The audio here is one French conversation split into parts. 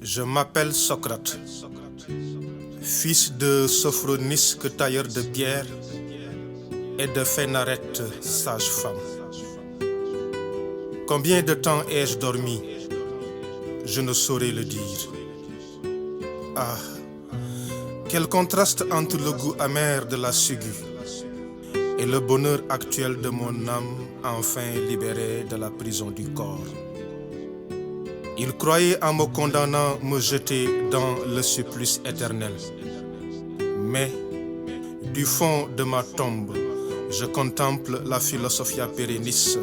Je m'appelle Socrate, fils de Sophronisque, tailleur de pierre, et de Phénarète, sage-femme. Combien de temps ai-je dormi? Je ne saurais le dire. Ah, quel contraste entre le goût amer de la ciguë et le bonheur actuel de mon âme enfin libérée de la prison du corps. Il croyait en me condamnant me jeter dans le supplice éternel. Mais, du fond de ma tombe, je contemple la philosophia perennis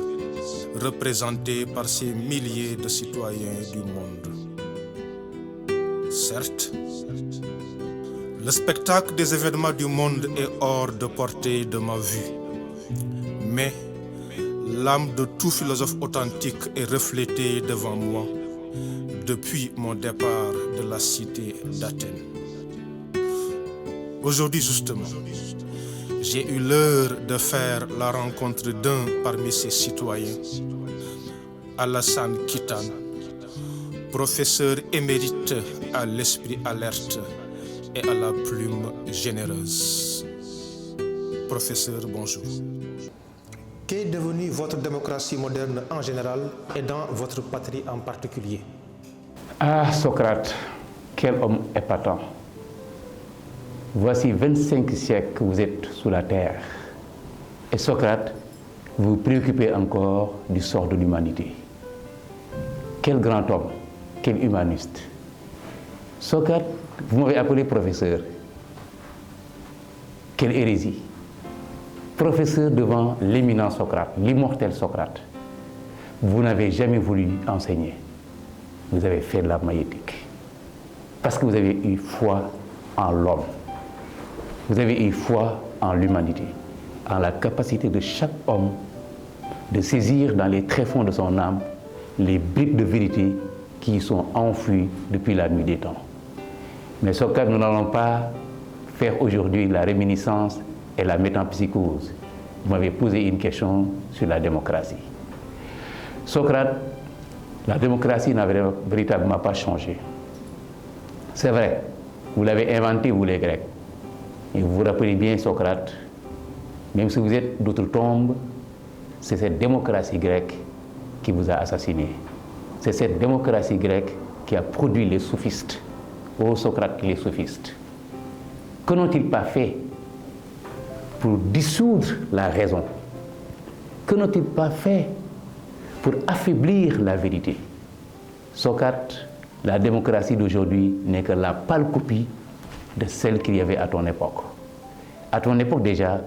représentée par ces milliers de citoyens du monde. Certes, le spectacle des événements du monde est hors de portée de ma vue. Mais l'âme de tout philosophe authentique est reflétée devant moi depuis mon départ de la cité d'Athènes. Aujourd'hui justement, j'ai eu l'heure de faire la rencontre d'un parmi ces citoyens, Alassane Kitane, professeur émérite à l'esprit alerte et à la plume généreuse. Professeur, bonjour. Qu'est devenue votre démocratie moderne en général et dans votre patrie en particulier? Ah, Socrate, quel homme épatant. Voici 25 siècles que vous êtes sous la terre. Et Socrate, vous vous préoccupez encore du sort de l'humanité. Quel grand homme, quel humaniste. Socrate, vous m'avez appelé professeur. Quelle hérésie. Professeur devant l'éminent Socrate, l'immortel Socrate. Vous n'avez jamais voulu enseigner. Vous avez fait de la maïeutique. Parce que vous avez eu foi en l'homme. Vous avez eu foi en l'humanité, en la capacité de chaque homme de saisir dans les tréfonds de son âme les briques de vérité qui y sont enfouies depuis la nuit des temps. Mais Socrate, nous n'allons pas faire aujourd'hui la réminiscence et la métempsychose. Vous m'avez posé une question sur la démocratie. Socrate, la démocratie n'a véritablement pas changé. C'est vrai, vous l'avez inventé, vous les Grecs. Et vous vous rappelez bien Socrate, même si vous êtes d'outre-tombe, c'est cette démocratie grecque qui vous a assassiné. C'est cette démocratie grecque qui a produit les sophistes. Oh Socrate, les sophistes. Que n'ont-ils pas fait pour dissoudre la raison? Que n'ont-ils pas fait pour affaiblir la vérité? Socrate, la démocratie d'aujourd'hui n'est que la pâle copie de celle qu'il y avait à ton époque. À ton époque déjà,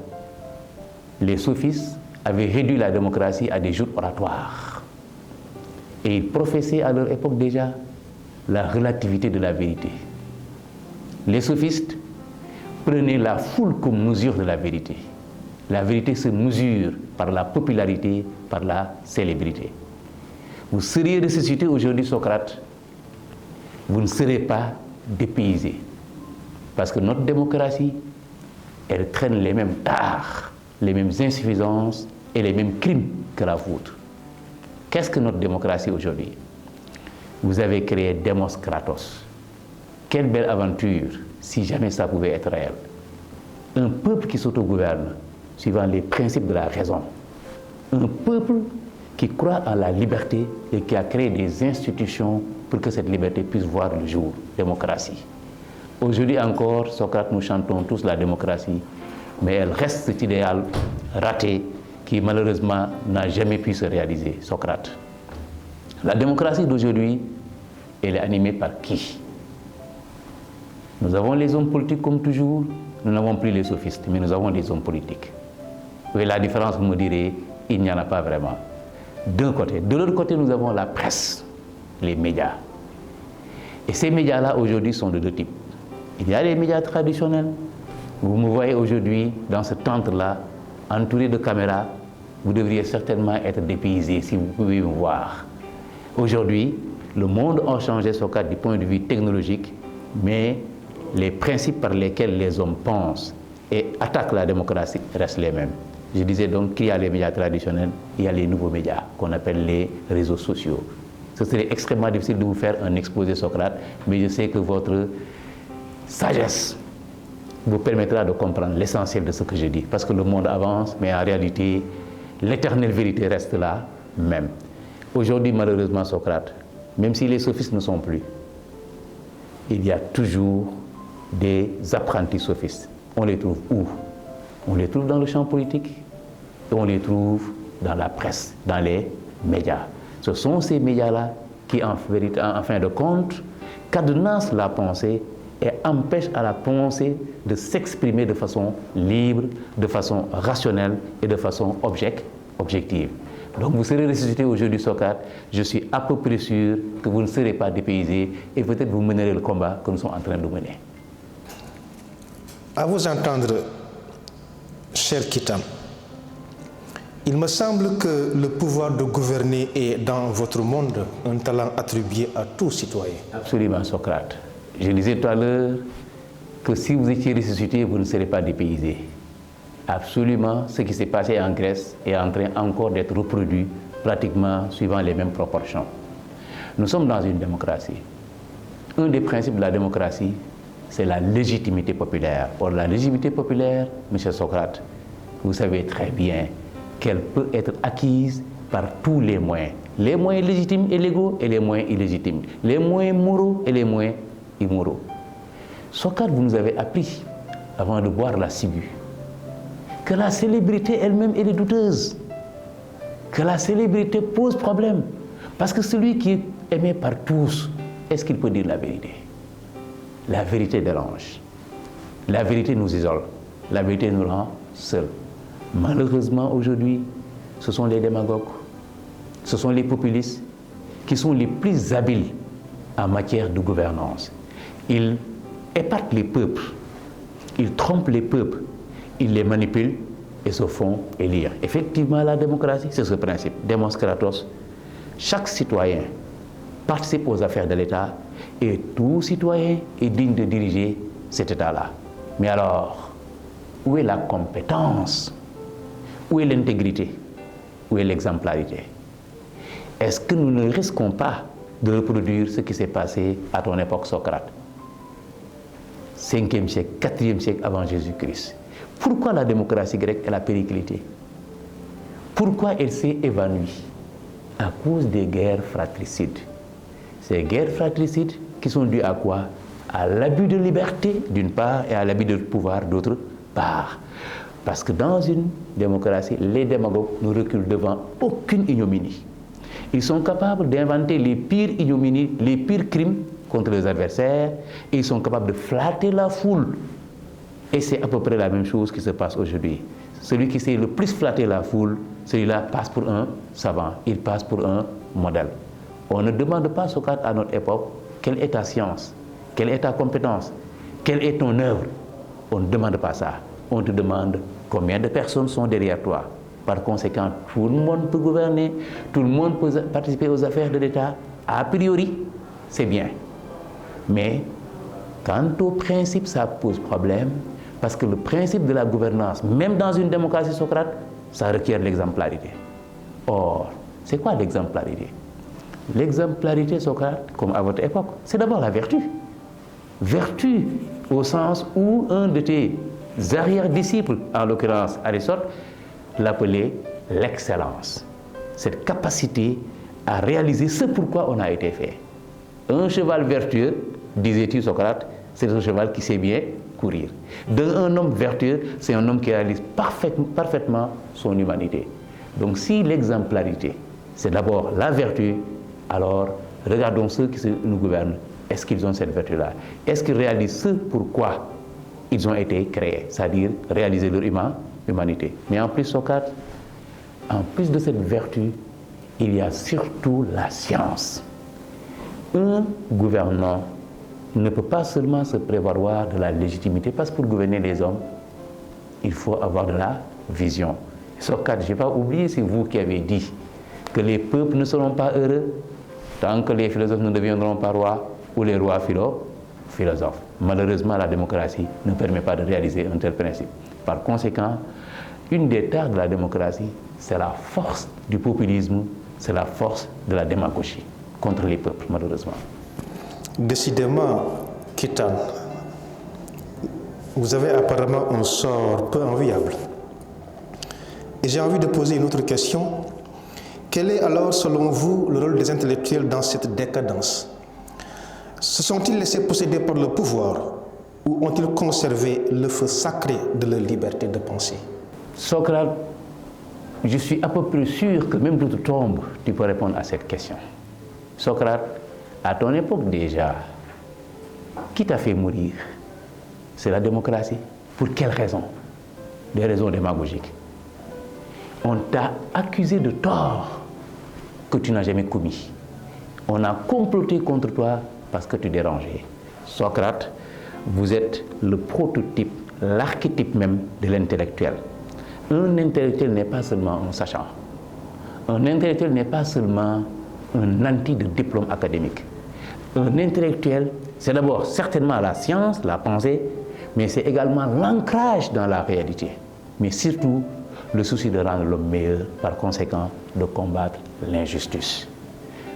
les sophistes avaient réduit la démocratie à des joutes oratoires. Et ils professaient à leur époque déjà la relativité de la vérité. Les sophistes prenaient la foule comme mesure de la vérité. La vérité se mesure par la popularité, par la célébrité. Vous seriez ressuscité aujourd'hui, Socrate, vous ne serez pas dépaysé. Parce que notre démocratie, elle traîne les mêmes tares, les mêmes insuffisances et les mêmes crimes que la vôtre. Qu'est-ce que notre démocratie aujourd'hui? Vous avez créé Demos Kratos. Quelle belle aventure, si jamais ça pouvait être réel. Un peuple qui s'autogouverne suivant les principes de la raison. Un peuple qui croit en la liberté et qui a créé des institutions pour que cette liberté puisse voir le jour. Démocratie. Aujourd'hui encore, Socrate, nous chantons tous la démocratie, mais elle reste cet idéal raté qui malheureusement n'a jamais pu se réaliser, Socrate. La démocratie d'aujourd'hui, elle est animée par qui? Nous avons les hommes politiques comme toujours, nous n'avons plus les sophistes, mais nous avons des hommes politiques. Oui, la différence, vous me direz, il n'y en a pas vraiment. D'un côté. De l'autre côté, nous avons la presse, les médias. Et ces médias-là, aujourd'hui, sont de deux types. Il y a les médias traditionnels. Vous me voyez aujourd'hui dans ce tente-là, entouré de caméras. Vous devriez certainement être dépaysé si vous pouvez me voir. Aujourd'hui, le monde a changé son cadre du point de vue technologique, mais les principes par lesquels les hommes pensent et attaquent la démocratie restent les mêmes. Je disais donc qu'il y a les médias traditionnels, il y a les nouveaux médias qu'on appelle les réseaux sociaux. Ce serait extrêmement difficile de vous faire un exposé Socrate, mais je sais que votre sagesse vous permettra de comprendre l'essentiel de ce que je dis. Parce que le monde avance, mais en réalité, l'éternelle vérité reste là même. Aujourd'hui, malheureusement, Socrate, même si les sophistes ne sont plus, il y a toujours des apprentis sophistes. On les trouve où? On les trouve dans le champ politique et on les trouve dans la presse, dans les médias. Ce sont ces médias-là qui, en fin de compte, cadenassent la pensée et empêchent à la pensée de s'exprimer de façon libre, de façon rationnelle et de façon objective. Donc vous serez ressuscité aujourd'hui, Socrate. Je suis à peu près sûr que vous ne serez pas dépaysé et peut-être vous mènerez le combat que nous sommes en train de mener. À vous entendre, cher Kitam, il me semble que le pouvoir de gouverner est dans votre monde un talent attribué à tout citoyen. Absolument, Socrate. Je disais tout à l'heure que si vous étiez ressuscité, vous ne serez pas dépaysé. Absolument, ce qui s'est passé en Grèce est en train encore d'être reproduit pratiquement suivant les mêmes proportions. Nous sommes dans une démocratie. Un des principes de la démocratie, c'est la légitimité populaire. Or, la légitimité populaire, M. Socrate, vous savez très bien qu'elle peut être acquise par tous les moyens légitimes et légaux et les moyens illégitimes, les moyens moraux et les moyens immoraux. Socrate, vous nous avez appris, avant de boire la ciguë, que la célébrité elle-même elle est douteuse, que la célébrité pose problème, parce que celui qui est aimé par tous, est-ce qu'il peut dire la vérité? La vérité dérange, la vérité nous isole, la vérité nous rend seuls. Malheureusement, aujourd'hui, ce sont les démagogues, ce sont les populistes qui sont les plus habiles en matière de gouvernance. Ils épatent les peuples, ils trompent les peuples, ils les manipulent et se font élire. Effectivement, la démocratie, c'est ce principe. Demos kratos. Chaque citoyen participe aux affaires de l'État et tout citoyen est digne de diriger cet État-là. Mais alors, où est la compétence? Où est l'intégrité? Où est l'exemplarité? Est-ce que nous ne risquons pas de reproduire ce qui s'est passé à ton époque, Socrate? 5e siècle, 4e siècle avant Jésus-Christ. Pourquoi la démocratie grecque elle a périclité? Pourquoi elle s'est évanouie? À cause des guerres fratricides. Ces guerres fratricides qui sont dues à quoi? À l'abus de liberté d'une part et à l'abus de pouvoir d'autre part. Parce que dans une démocratie, les démagogues ne reculent devant aucune ignominie. Ils sont capables d'inventer les pires ignominies, les pires crimes contre les adversaires, et ils sont capables de flatter la foule. Et c'est à peu près la même chose qui se passe aujourd'hui. Celui qui sait le plus flatter la foule, celui-là passe pour un savant, il passe pour un modèle. On ne demande pas, Socrate, à notre époque, quelle est ta science, quelle est ta compétence, quelle est ton œuvre. On ne demande pas ça. On te demande combien de personnes sont derrière toi. Par conséquent, tout le monde peut gouverner, tout le monde peut participer aux affaires de l'État. A priori, c'est bien. Mais quant au principe, ça pose problème, parce que le principe de la gouvernance, même dans une démocratie, Socrate, ça requiert l'exemplarité. Or, c'est quoi l'exemplarité? L'exemplarité, Socrate, comme à votre époque, c'est d'abord la vertu. Vertu au sens où un de tes arrière-disciples, en l'occurrence Aristote, l'appelait l'excellence. Cette capacité à réaliser ce pourquoi on a été fait. Un cheval vertueux, disait-il Socrate, c'est un cheval qui sait bien courir. Un homme vertueux, c'est un homme qui réalise parfaitement son humanité. Donc si l'exemplarité, c'est d'abord la vertu, alors regardons ceux qui nous gouvernent. Est-ce qu'ils ont cette vertu-là? Est-ce qu'ils réalisent ce pourquoi ils ont été créés, c'est-à-dire réaliser leur humanité? Mais en plus, Socrate, en plus de cette vertu, il y a surtout la science. Un gouvernant ne peut pas seulement se prévaloir de la légitimité, parce que pour gouverner les hommes, il faut avoir de la vision. Socrate, je n'ai pas oublié, c'est vous qui avez dit que les peuples ne seront pas heureux tant que les philosophes ne deviendront pas rois ou les rois philosophes. Malheureusement, la démocratie ne permet pas de réaliser un tel principe. Par conséquent, une des tares de la démocratie, c'est la force du populisme, c'est la force de la démagogie. contre les peuples, malheureusement. Décidément, Kitan, vous avez apparemment un sort peu enviable. Et j'ai envie de poser une autre question. Quel est alors, selon vous, le rôle des intellectuels dans cette décadence? Se sont-ils laissés posséder par le pouvoir ou ont-ils conservé le feu sacré de leur liberté de penser? Socrate, je suis à peu près sûr que même toute tombe, tu peux répondre à cette question. Socrate, à ton époque déjà, qui t'a fait mourir? C'est la démocratie. Pour quelles raisons? Des raisons démagogiques. On t'a accusé de tort que tu n'as jamais commis. On a comploté contre toi parce que tu dérangeais. Socrate, vous êtes le prototype, l'archétype même de l'intellectuel. Un intellectuel n'est pas seulement un sachant. Un intellectuel n'est pas seulement un nanti de diplôme académique. Un intellectuel, c'est d'abord certainement la science, la pensée, mais c'est également l'ancrage dans la réalité. Mais surtout, le souci de rendre l'homme meilleur, par conséquent, de combattre l'injustice.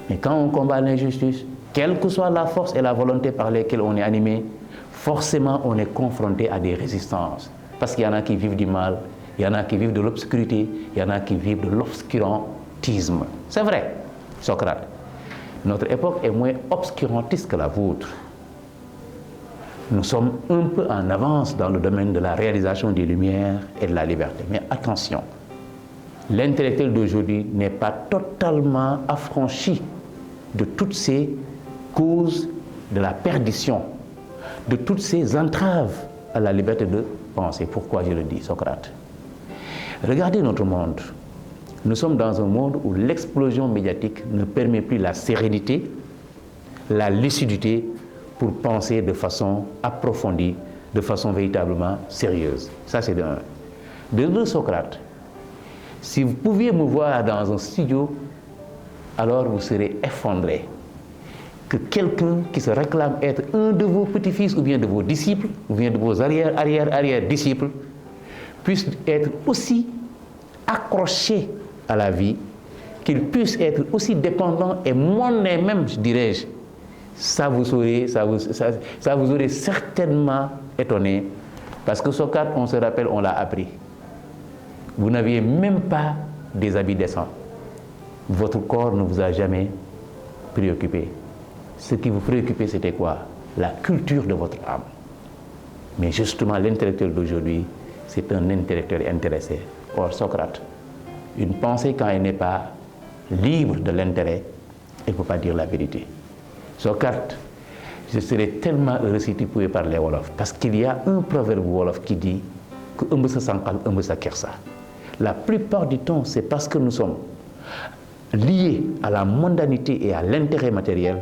Mais quand on combat l'injustice, quelle que soit la force et la volonté par lesquelles on est animé, forcément on est confronté à des résistances. Parce qu'il y en a qui vivent du mal, il y en a qui vivent de l'obscurité, il y en a qui vivent de l'obscurantisme. C'est vrai, Socrate. Notre époque est moins obscurantiste que la vôtre. Nous sommes un peu en avance dans le domaine de la réalisation des Lumières et de la liberté. Mais attention, l'intellectuel d'aujourd'hui n'est pas totalement affranchi de toutes ces causes de la perdition, de toutes ces entraves à la liberté de penser. Pourquoi je le dis, Socrate? Regardez notre monde. Nous sommes dans un monde où l'explosion médiatique ne permet plus la sérénité, la lucidité pour penser de façon approfondie, de façon véritablement sérieuse. Ça, c'est de un. De deux, Socrate, si vous pouviez me voir dans un studio, alors vous serez effondré. Que quelqu'un qui se réclame être un de vos petits-fils ou bien de vos disciples, ou bien de vos arrière-disciples, puisse être aussi accroché à la vie, qu'il puisse être aussi dépendant et monnaie même, dirais-je, ça vous aurait certainement étonné, parce que Socrate, on se rappelle, on l'a appris. Vous n'aviez même pas des habits décents. Votre corps ne vous a jamais préoccupé. Ce qui vous préoccupait, c'était quoi? La culture de votre âme. Mais justement, l'intellectuel d'aujourd'hui, c'est un intellectuel intéressé. Or, Socrate, une pensée, quand elle n'est pas libre de l'intérêt, elle ne peut pas dire la vérité. Socrate, je serais tellement heureux si tu pouvais parler Wolof, parce qu'il y a un proverbe Wolof qui dit que la plupart du temps, c'est parce que nous sommes liés à la mondanité et à l'intérêt matériel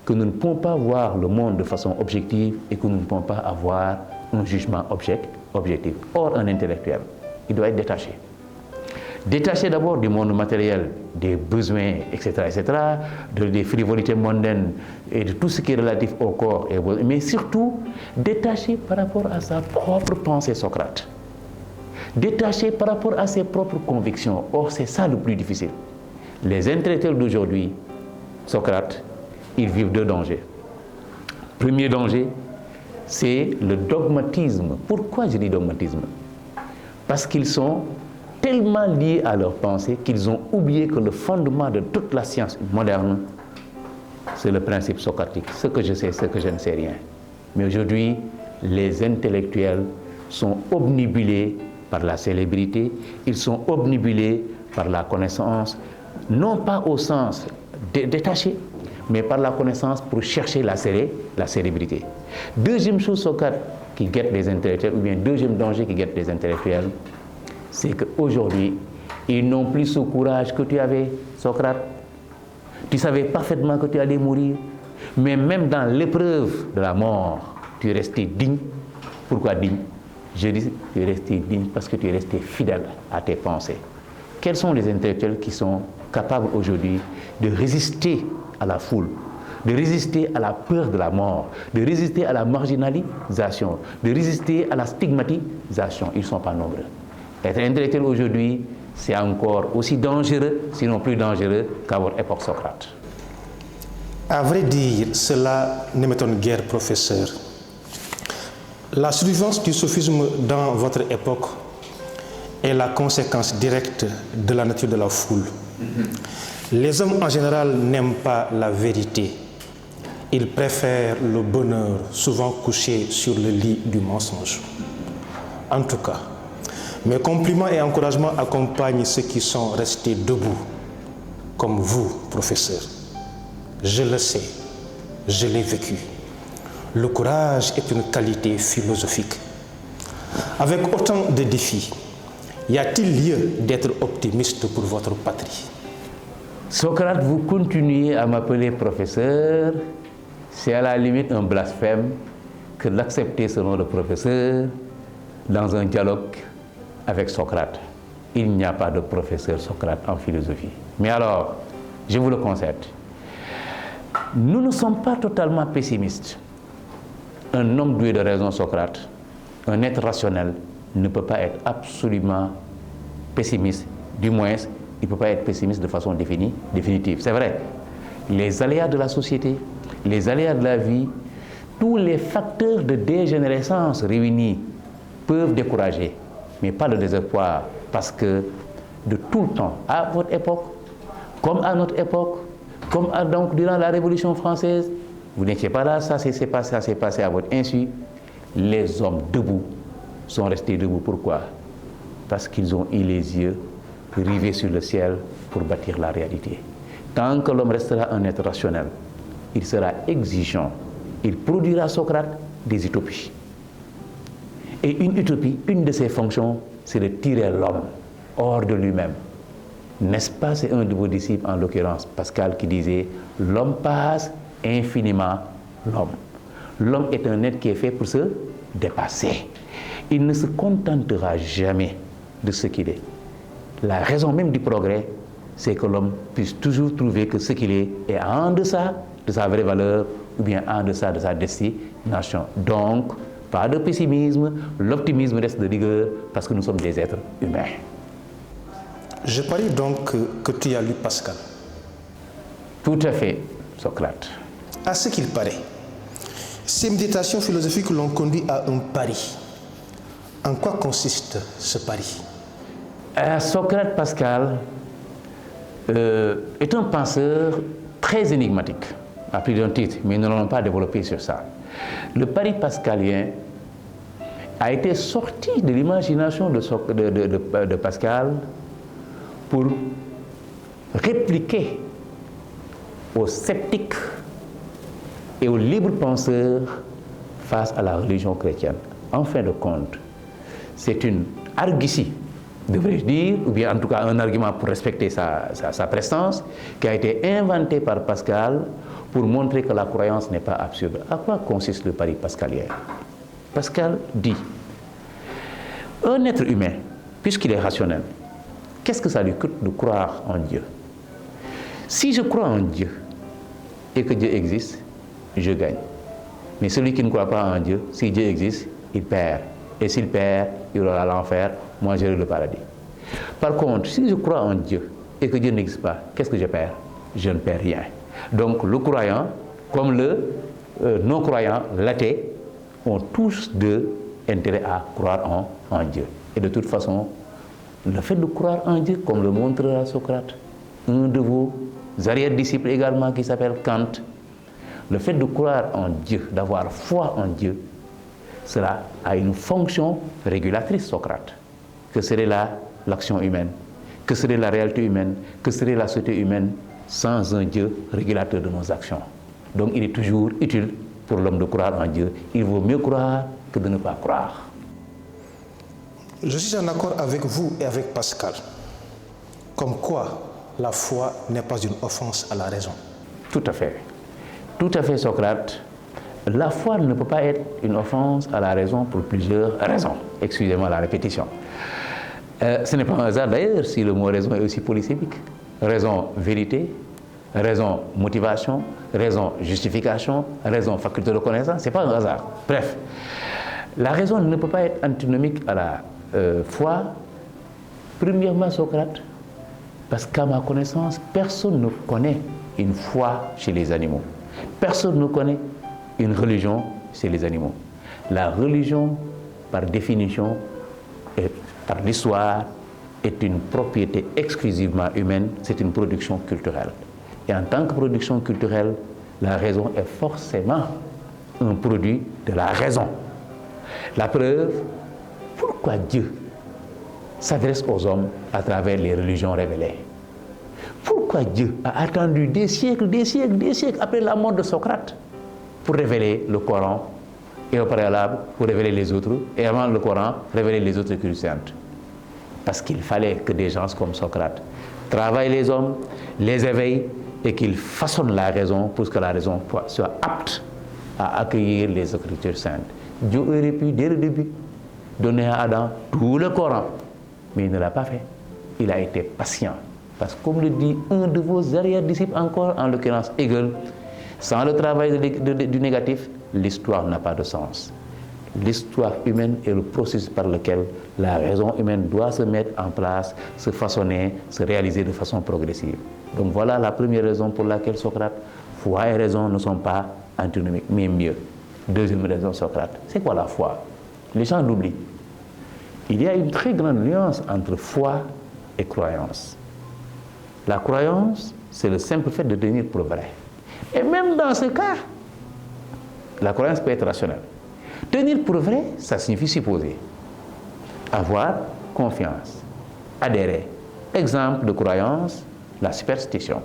que nous ne pouvons pas voir le monde de façon objective et que nous ne pouvons pas avoir un jugement objectif. Or, un intellectuel, il doit être détaché. Détaché d'abord du monde matériel, des besoins, etc., des frivolités mondaines et de tout ce qui est relatif au corps, mais surtout détaché par rapport à sa propre pensée, Socrate. Détaché par rapport à ses propres convictions. Or, c'est ça le plus difficile. Les intellectuels d'aujourd'hui, Socrate, ils vivent deux dangers. Premier danger, c'est le dogmatisme. Pourquoi je dis dogmatisme? Parce qu'ils sont tellement liés à leur pensée qu'ils ont oublié que le fondement de toute la science moderne, c'est le principe socratique. Ce que je sais, ce que je ne sais rien. Mais aujourd'hui, les intellectuels sont obnubilés par la célébrité, ils sont obnubilés par la connaissance, non pas au sens détaché, mais par la connaissance pour chercher la célébrité. Deuxième chose, Socrate, qui guette les intellectuels, ou bien deuxième danger qui guette les intellectuels, c'est qu'aujourd'hui, ils n'ont plus ce courage que tu avais, Socrate. Tu savais parfaitement que tu allais mourir, mais même dans l'épreuve de la mort, tu es resté digne. Pourquoi digne? Je dis tu es resté digne parce que tu es resté fidèle à tes pensées. Quels sont les intellectuels qui sont capables aujourd'hui de résister à la foule, de résister à la peur de la mort, de résister à la marginalisation, de résister à la stigmatisation? Ils ne sont pas nombreux. Être intellectuel aujourd'hui, c'est encore aussi dangereux, sinon plus dangereux qu'à votre époque Socrate. À vrai dire, cela ne m'étonne guère, professeur. La survivance du sophisme dans votre époque est la conséquence directe de la nature de la foule. Les hommes en général n'aiment pas la vérité. Ils préfèrent le bonheur, souvent couché sur le lit du mensonge. En tout cas, mes compliments et encouragements accompagnent ceux qui sont restés debout, comme vous, professeur. Je le sais, je l'ai vécu. Le courage est une qualité philosophique. Avec autant de défis, y a-t-il lieu d'être optimiste pour votre patrie? Socrate, vous continuez à m'appeler professeur. C'est à la limite un blasphème que d'accepter ce nom de professeur dans un dialogue avec Socrate. Il n'y a pas de professeur Socrate en philosophie. Mais alors, je vous le concède, nous ne sommes pas totalement pessimistes. Un homme doué de raison, Socrate, un être rationnel, ne peut pas être absolument pessimiste. Du moins, il ne peut pas être pessimiste de façon définitive. C'est vrai, les aléas de la société, les aléas de la vie, tous les facteurs de dégénérescence réunis peuvent décourager, mais pas le désespoir, parce que de tout le temps, à votre époque, comme à notre époque, comme donc durant la Révolution française, vous n'étiez pas là, ça s'est passé à votre insu. Les hommes debout sont restés debout. Pourquoi? Parce qu'ils ont eu les yeux rivés sur le ciel pour bâtir la réalité. Tant que l'homme restera un être rationnel, il sera exigeant. Il produira, Socrate, des utopies. Et une utopie, une de ses fonctions, c'est de tirer l'homme hors de lui-même. N'est-ce pas, c'est un de vos disciples, en l'occurrence Pascal, qui disait « L'homme passe infiniment l'homme ». L'homme est un être qui est fait pour se dépasser. Il ne se contentera jamais de ce qu'il est. La raison même du progrès, c'est que l'homme puisse toujours trouver que ce qu'il est en deçà de sa vraie valeur ou bien en deçà de sa destination. Donc, pas de pessimisme, l'optimisme reste de rigueur parce que nous sommes des êtres humains. Je parie donc que tu as lu Pascal. Tout à fait, Socrate. À ce qu'il paraît, ces méditations philosophiques l'ont conduit à un pari. En quoi consiste ce pari? Socrate Pascal est un penseur très énigmatique, à plus d'un titre, mais nous n'allons pas développer sur ça. Le pari pascalien a été sorti de l'imagination de Pascal pour répliquer aux sceptiques et aux libres penseurs face à la religion chrétienne. En fin de compte, c'est une argutie, devrais-je dire, ou bien en tout cas un argument pour respecter sa prestance, qui a été inventé par Pascal pour montrer que la croyance n'est pas absurde. À quoi consiste le pari pascalien? Pascal dit, un être humain, puisqu'il est rationnel, qu'est-ce que ça lui coûte de croire en Dieu? Si je crois en Dieu et que Dieu existe, je gagne. Mais celui qui ne croit pas en Dieu, si Dieu existe, il perd. Et s'il perd, il aura l'enfer, moi j'aurai le paradis. Par contre, si je crois en Dieu et que Dieu n'existe pas, qu'est-ce que je perds? Je ne perds rien. Donc le croyant, comme le non-croyant, l'athée, ont tous deux intérêt à croire en Dieu. Et de toute façon, le fait de croire en Dieu, comme le montrera Socrate, un de vos arrière-disciples également qui s'appelle Kant, le fait de croire en Dieu, d'avoir foi en Dieu, cela a une fonction régulatrice, Socrate. Que serait l'action humaine? Que serait la réalité humaine? Que serait la société humaine sans un Dieu régulateur de nos actions? Donc il est toujours utile pour l'homme de croire en Dieu. Il vaut mieux croire que de ne pas croire. Je suis en accord avec vous et avec Pascal. Comme quoi, la foi n'est pas une offense à la raison. Tout à fait. Tout à fait, Socrate. La foi ne peut pas être une offense à la raison pour plusieurs raisons. Excusez-moi la répétition. Ce n'est pas un hasard d'ailleurs si le mot raison est aussi polysémique. Raison, vérité. Raison, motivation. Raison, justification. Raison, faculté de connaissance. Ce n'est pas un hasard. Bref, la raison ne peut pas être antinomique à la foi. Premièrement, Socrate, parce qu'à ma connaissance, personne ne connaît une foi chez les animaux. Personne ne connaît une religion chez les animaux. La religion, par définition, et par l'histoire, est une propriété exclusivement humaine, c'est une production culturelle. Et en tant que production culturelle, la raison est forcément un produit de la raison. La preuve, pourquoi Dieu s'adresse aux hommes à travers les religions révélées? Pourquoi Dieu a attendu des siècles après la mort de Socrate pour révéler le Coran et au préalable pour révéler les autres, et avant le Coran, révéler les autres écritures saintes? Parce qu'il fallait que des gens comme Socrate travaillent les hommes, les éveillent et qu'ils façonnent la raison pour que la raison soit apte à accueillir les écritures saintes. Dieu aurait pu, dès le début, donner à Adam tout le Coran, mais il ne l'a pas fait. Il a été patient. Parce que, comme le dit un de vos arrière-disciples encore, en l'occurrence Hegel, sans le travail du négatif, l'histoire n'a pas de sens. L'histoire humaine est le processus par lequel la raison humaine doit se mettre en place, se façonner, se réaliser de façon progressive. Donc voilà la première raison pour laquelle Socrate, foi et raison ne sont pas antinomiques, mais mieux. Deuxième raison, Socrate, c'est quoi la foi? Les gens l'oublient. Il y a une très grande nuance entre foi et croyance. La croyance, c'est le simple fait de tenir pour vrai. Et même dans ce cas, la croyance peut être rationnelle. Tenir pour vrai, ça signifie supposer. Avoir confiance. Adhérer. Exemple de croyance, la superstition.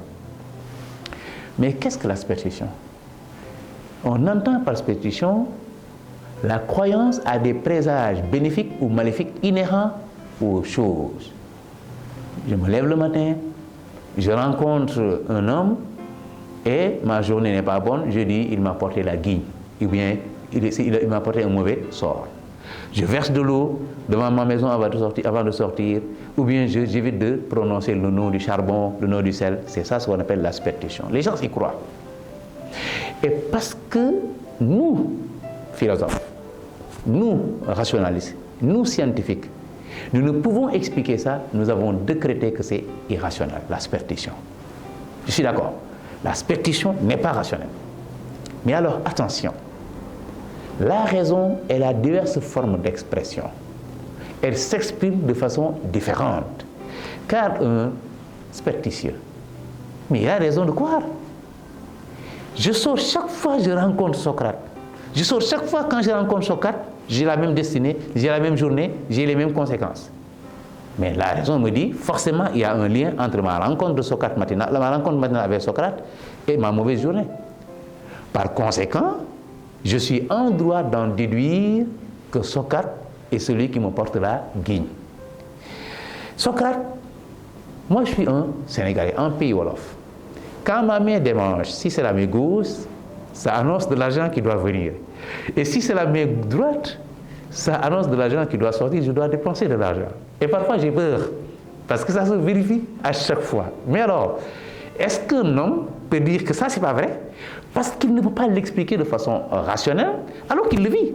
Mais qu'est-ce que la superstition? On entend par superstition la croyance à des présages bénéfiques ou maléfiques inhérents aux choses. Je me lève le matin, je rencontre un homme et ma journée n'est pas bonne, je dis il m'a porté la guigne, ou bien il m'a porté un mauvais sort. Je verse de l'eau devant ma maison avant de sortir, ou bien j'évite de prononcer le nom du charbon, le nom du sel. C'est ça ce qu'on appelle la superstition. Les gens y croient. Et parce que nous, philosophes, nous, rationalistes, nous, scientifiques, nous ne pouvons expliquer ça, nous avons décrété que c'est irrationnel, la superstition. Je suis d'accord. La superstition n'est pas rationnelle. Mais alors, attention. La raison, elle a diverses formes d'expression. Elle s'exprime de façon différente. Car un superstitieux, mais il a raison de croire. Je sors chaque fois que je rencontre Socrate. Je sors chaque fois quand je rencontre Socrate, j'ai la même destinée, j'ai la même journée, j'ai les mêmes conséquences. Mais la raison me dit, forcément, il y a un lien entre ma rencontre de Socrate matinale, ma rencontre matinale avec Socrate et ma mauvaise journée. Par conséquent, je suis en droit d'en déduire que Socrate est celui qui me porte la guigne. Socrate, moi je suis un Sénégalais, un pays Wolof. Quand ma main démange, si c'est la main gauche, ça annonce de l'argent qui doit venir. Et si c'est la main droite, ça annonce de l'argent qui doit sortir, je dois dépenser de l'argent. Et parfois j'ai peur, parce que ça se vérifie à chaque fois. Mais alors, est-ce qu'un homme peut dire que ça c'est pas vrai? Parce qu'il ne peut pas l'expliquer de façon rationnelle, alors qu'il le vit.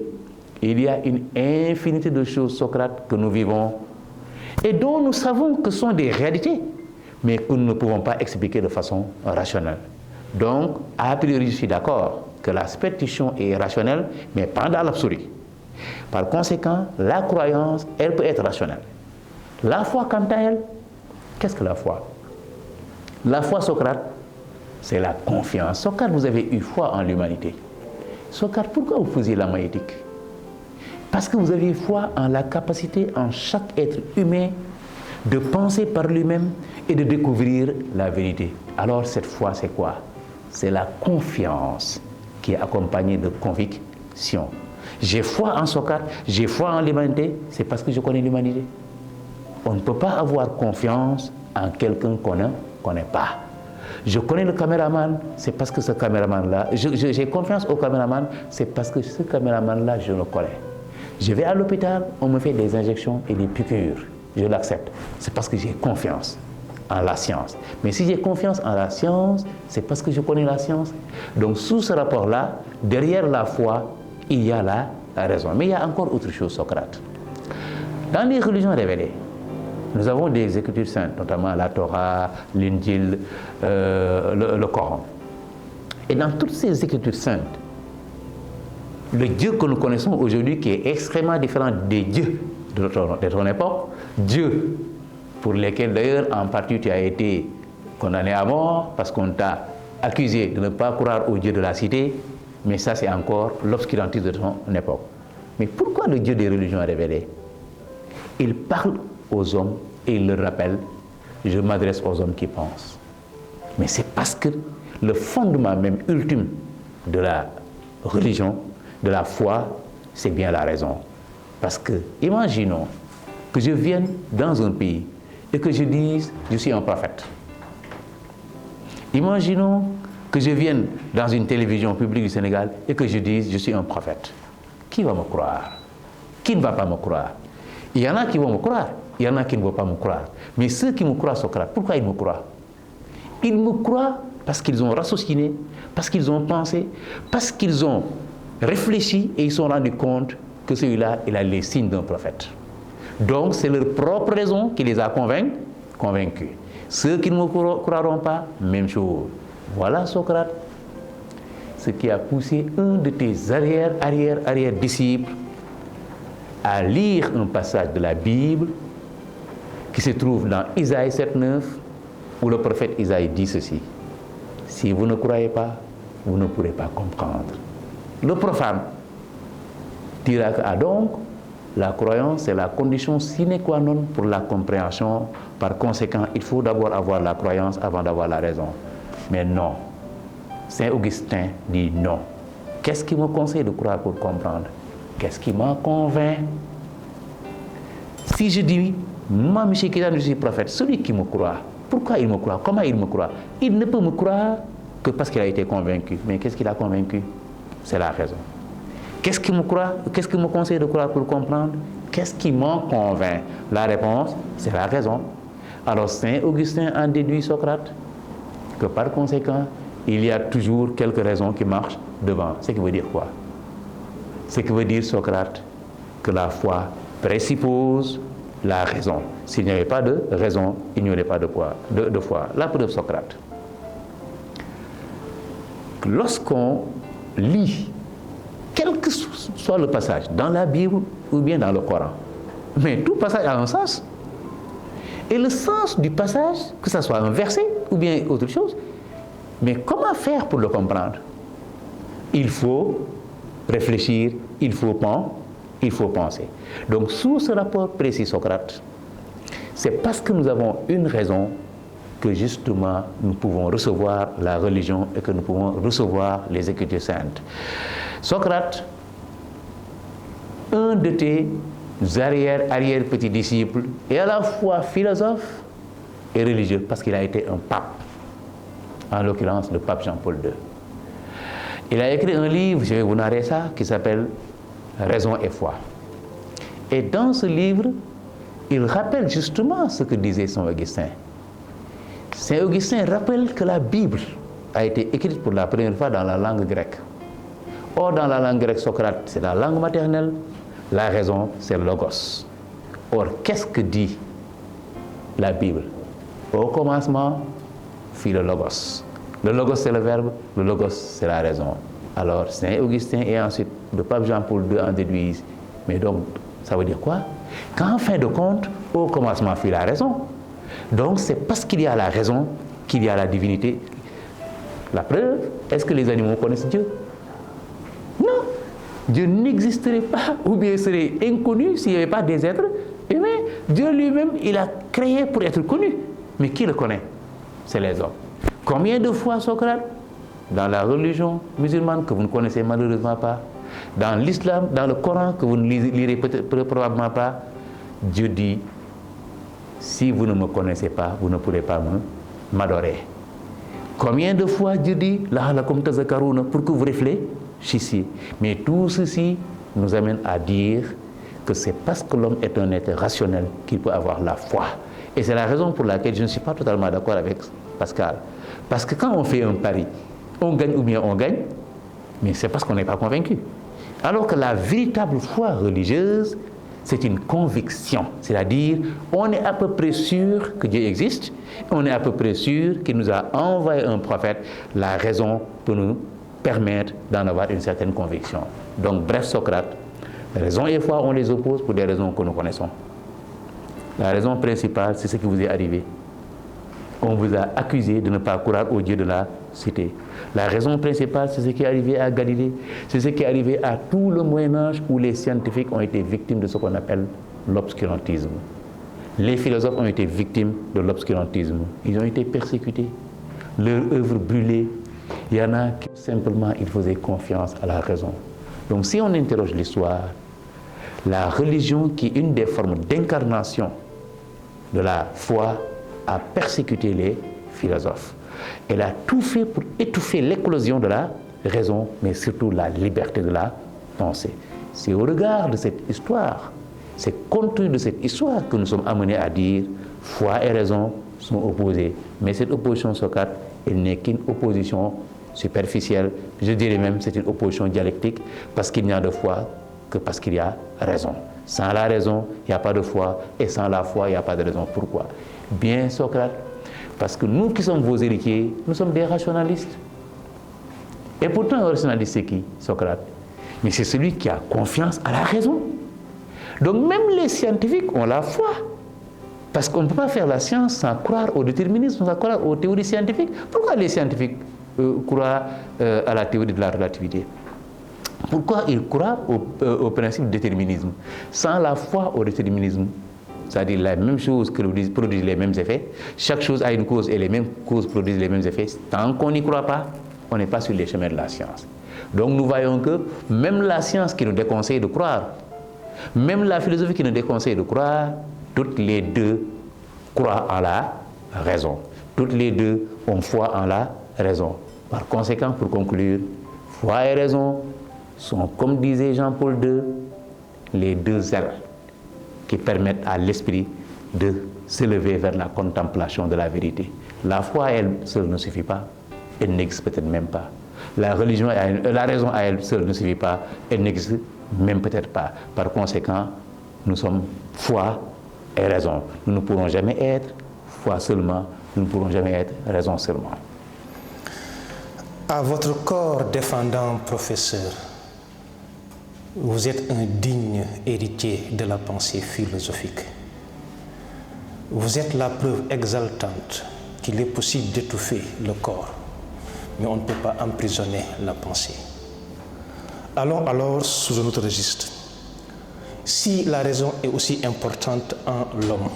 Il y a une infinité de choses, Socrate, que nous vivons, et dont nous savons que sont des réalités, mais que nous ne pouvons pas expliquer de façon rationnelle. Donc, a priori, je suis d'accord que la superstition est rationnelle, mais pas dans l'absolu. Par conséquent, la croyance, elle peut être rationnelle. La foi, quant à elle, qu'est-ce que la foi? La foi, Socrate, c'est la confiance. Socrate, vous avez eu foi en l'humanité. Socrate, pourquoi vous faisiez la maïeutique? Parce que vous aviez foi en la capacité en chaque être humain de penser par lui-même et de découvrir la vérité. Alors cette foi, c'est quoi? C'est la confiance qui est accompagnée de conviction. J'ai foi en Socrate, j'ai foi en l'humanité, c'est parce que je connais l'humanité. On ne peut pas avoir confiance en quelqu'un qu'on ne connaît pas. Je connais le caméraman, c'est parce que ce caméraman-là, j'ai confiance au caméraman, c'est parce que ce caméraman-là, je le connais. Je vais à l'hôpital, on me fait des injections et des piqûres. Je l'accepte. C'est parce que j'ai confiance en la science. Mais si j'ai confiance en la science, c'est parce que je connais la science. Donc, sous ce rapport-là, derrière la foi, il y a la raison. Mais il y a encore autre chose, Socrate. Dans les religions révélées, nous avons des écritures saintes, notamment la Torah, l'Injil, le Coran. Et dans toutes ces écritures saintes, le Dieu que nous connaissons aujourd'hui, qui est extrêmement différent des dieux de ton époque, Dieu pour lesquels d'ailleurs en partie tu as été condamné à mort parce qu'on t'a accusé de ne pas croire au Dieu de la cité, mais ça c'est encore l'obscurantisme de ton époque. Mais pourquoi le Dieu des religions révélées? Il parle aux hommes et il leur rappelle, je m'adresse aux hommes qui pensent. Mais c'est parce que le fondement même ultime de la religion, de la foi, c'est bien la raison. Parce que, imaginons que je vienne dans un pays et que je dise, je suis un prophète. Imaginons que je vienne dans une télévision publique du Sénégal et que je dise, je suis un prophète. Qui va me croire? Qui ne va pas me croire? Il y en a qui vont me croire, il y en a qui ne vont pas me croire. Mais ceux qui me croient, Socrate, pourquoi ils me croient? Ils me croient parce qu'ils ont raciociné, parce qu'ils ont pensé, parce qu'ils ont réfléchi et ils se sont rendus compte que celui-là, il a les signes d'un prophète. Donc, c'est leur propre raison qui les a convaincus. Ceux qui ne me croiront pas, même chose. Voilà, Socrate, ce qui a poussé un de tes arrière disciples à lire un passage de la Bible qui se trouve dans Isaïe 7,9, où le prophète Isaïe dit ceci: si vous ne croyez pas, vous ne pourrez pas comprendre. Le profane dira que, ah donc, la croyance est la condition sine qua non pour la compréhension. Par conséquent, il faut d'abord avoir la croyance avant d'avoir la raison. Mais non. Saint Augustin dit non. Qu'est-ce qui me conseille de croire pour comprendre? Qu'est-ce qui m'en convainc? Si je dis, moi, M. Kitane, je suis prophète, celui qui me croit, pourquoi il me croit? Comment il me croit? Il ne peut me croire que parce qu'il a été convaincu. Mais qu'est-ce qu'il a convaincu? C'est la raison. Qu'est-ce qui me croit? Qu'est-ce qui me conseille de croire pour comprendre? Qu'est-ce qui m'en convainc? La réponse, c'est la raison. Alors Saint Augustin en déduit, Socrate, que par conséquent, il y a toujours quelques raisons qui marchent devant. Ce qui veut dire quoi? Ce qui veut dire, Socrate, que la foi présuppose la raison. S'il n'y avait pas de raison, il n'y aurait pas de foi. La preuve, Socrate. Lorsqu'on lit, quel que soit le passage, dans la Bible ou bien dans le Coran, mais tout passage a un sens. Et le sens du passage, que ce soit un verset ou bien autre chose, mais comment faire pour le comprendre? Il faut réfléchir, il faut penser. Donc, sous ce rapport précis, Socrate, c'est parce que nous avons une raison que justement nous pouvons recevoir la religion et que nous pouvons recevoir les Écritures saintes. Socrate, un de tes arrière petits disciples, est à la fois philosophe et religieux parce qu'il a été un pape, en l'occurrence le pape Jean-Paul II. Il a écrit un livre, je vais vous narrer ça, qui s'appelle Raison et foi. Et dans ce livre, il rappelle justement ce que disait Saint Augustin. Saint Augustin rappelle que la Bible a été écrite pour la première fois dans la langue grecque. Or, dans la langue grecque, Socrate, c'est la langue maternelle, la raison, c'est le logos. Or, qu'est-ce que dit la Bible? Au commencement, fit le logos. Le logos, c'est le verbe, le logos, c'est la raison. Alors, Saint Augustin et ensuite le pape Jean-Paul II en déduisent. Mais donc, ça veut dire quoi? Qu'en fin de compte, au commencement fut la raison. Donc, c'est parce qu'il y a la raison qu'il y a la divinité. La preuve, est-ce que les animaux connaissent Dieu? Non. Dieu n'existerait pas, ou bien serait inconnu s'il n'y avait pas des êtres humains. Dieu lui-même, il a créé pour être connu. Mais qui le connaît? C'est les hommes. Combien de fois, Socrate, dans la religion musulmane que vous ne connaissez malheureusement pas, dans l'islam, dans le Coran que vous ne lirez probablement pas, Dieu dit, si vous ne me connaissez pas, vous ne pourrez pas m'adorer. Combien de fois Dieu dit, pour que vous réfléchissiez. Mais tout ceci nous amène à dire que c'est parce que l'homme est un être rationnel qu'il peut avoir la foi. Et c'est la raison pour laquelle je ne suis pas totalement d'accord avec Pascal. Parce que quand on fait un pari, on gagne ou bien on gagne, mais c'est parce qu'on n'est pas convaincu. Alors que la véritable foi religieuse, c'est une conviction, c'est-à-dire on est à peu près sûr que Dieu existe, on est à peu près sûr qu'il nous a envoyé un prophète. La raison peut nous permettre d'en avoir une certaine conviction. Donc bref, Socrate, raison et foi, on les oppose pour des raisons que nous connaissons. La raison principale, c'est ce qui vous est arrivé. On vous a accusé de ne pas croire au Dieu de la cité. La raison principale, c'est ce qui est arrivé à Galilée. C'est ce qui est arrivé à tout le Moyen-Âge où les scientifiques ont été victimes de ce qu'on appelle l'obscurantisme. Les philosophes ont été victimes de l'obscurantisme. Ils ont été persécutés, leur œuvre brûlée. Il y en a qui simplement, ils faisaient confiance à la raison. Donc si on interroge l'histoire, la religion qui est une des formes d'incarnation de la foi a persécuté les philosophes. Elle a tout fait pour étouffer l'éclosion de la raison, mais surtout la liberté de la pensée. C'est au regard de cette histoire, c'est compte tenu de cette histoire que nous sommes amenés à dire foi et raison sont opposées. Mais cette opposition Socrate, elle n'est qu'une opposition superficielle. Je dirais même c'est une opposition dialectique parce qu'il n'y a de foi que parce qu'il y a raison. Sans la raison, il n'y a pas de foi et sans la foi, il n'y a pas de raison. Pourquoi? Bien Socrate, parce que nous qui sommes vos héritiers, nous sommes des rationalistes. Et pourtant, un rationaliste, c'est qui? Socrate. Mais c'est celui qui a confiance à la raison. Donc même les scientifiques ont la foi. Parce qu'on ne peut pas faire la science sans croire au déterminisme, sans croire aux théories scientifiques. Pourquoi les scientifiques croient à la théorie de la relativité? Pourquoi ils croient au principe du déterminisme? Sans la foi au déterminisme, c'est-à-dire la même chose produit les mêmes effets, chaque chose a une cause et les mêmes causes produisent les mêmes effets, tant qu'on n'y croit pas, on n'est pas sur les chemins de la science. Donc nous voyons que même la science qui nous déconseille de croire, même la philosophie qui nous déconseille de croire, toutes les deux croient en la raison. Toutes les deux ont foi en la raison. Par conséquent, pour conclure, foi et raison sont, comme disait Jean-Paul II, les deux ailes qui permettent à l'esprit de s'élever vers la contemplation de la vérité. La foi, elle seule ne suffit pas, elle n'existe peut-être même pas. La raison à elle seule ne suffit pas, elle n'existe même peut-être pas. Par conséquent, nous sommes foi et raison. Nous ne pourrons jamais être foi seulement, nous ne pourrons jamais être raison seulement. À votre corps défendant, professeur, vous êtes un digne héritier de la pensée philosophique. Vous êtes la preuve exaltante qu'il est possible d'étouffer le corps, mais on ne peut pas emprisonner la pensée. Allons alors sous un autre registre. Si la raison est aussi importante en l'homme,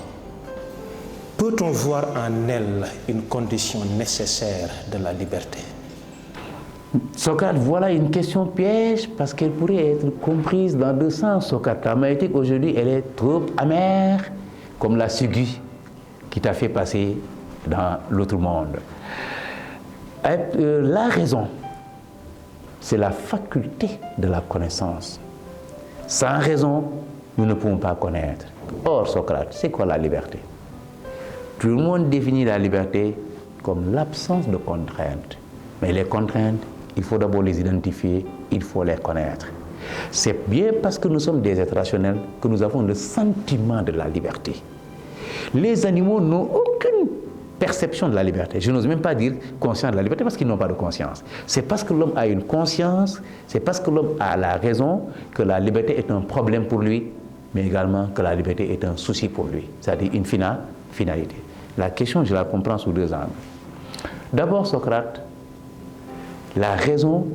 peut-on voir en elle une condition nécessaire de la liberté? Socrate, voilà une question piège parce qu'elle pourrait être comprise dans deux sens. Socrate, la maïeutique aujourd'hui, elle est trop amère comme la ciguë qui t'a fait passer dans l'autre monde. La raison, c'est la faculté de la connaissance. Sans raison, nous ne pouvons pas connaître. Or, Socrate, c'est quoi la liberté? Tout le monde définit la liberté comme l'absence de contraintes. Mais les contraintes, il faut d'abord les identifier, il faut les connaître. C'est bien parce que nous sommes des êtres rationnels que nous avons le sentiment de la liberté. Les animaux n'ont aucune perception de la liberté. Je n'ose même pas dire conscience de la liberté parce qu'ils n'ont pas de conscience. C'est parce que l'homme a une conscience, c'est parce que l'homme a la raison que la liberté est un problème pour lui, mais également que la liberté est un souci pour lui, c'est-à-dire une finalité. La question, je la comprends sous deux angles. D'abord, Socrate, la raison,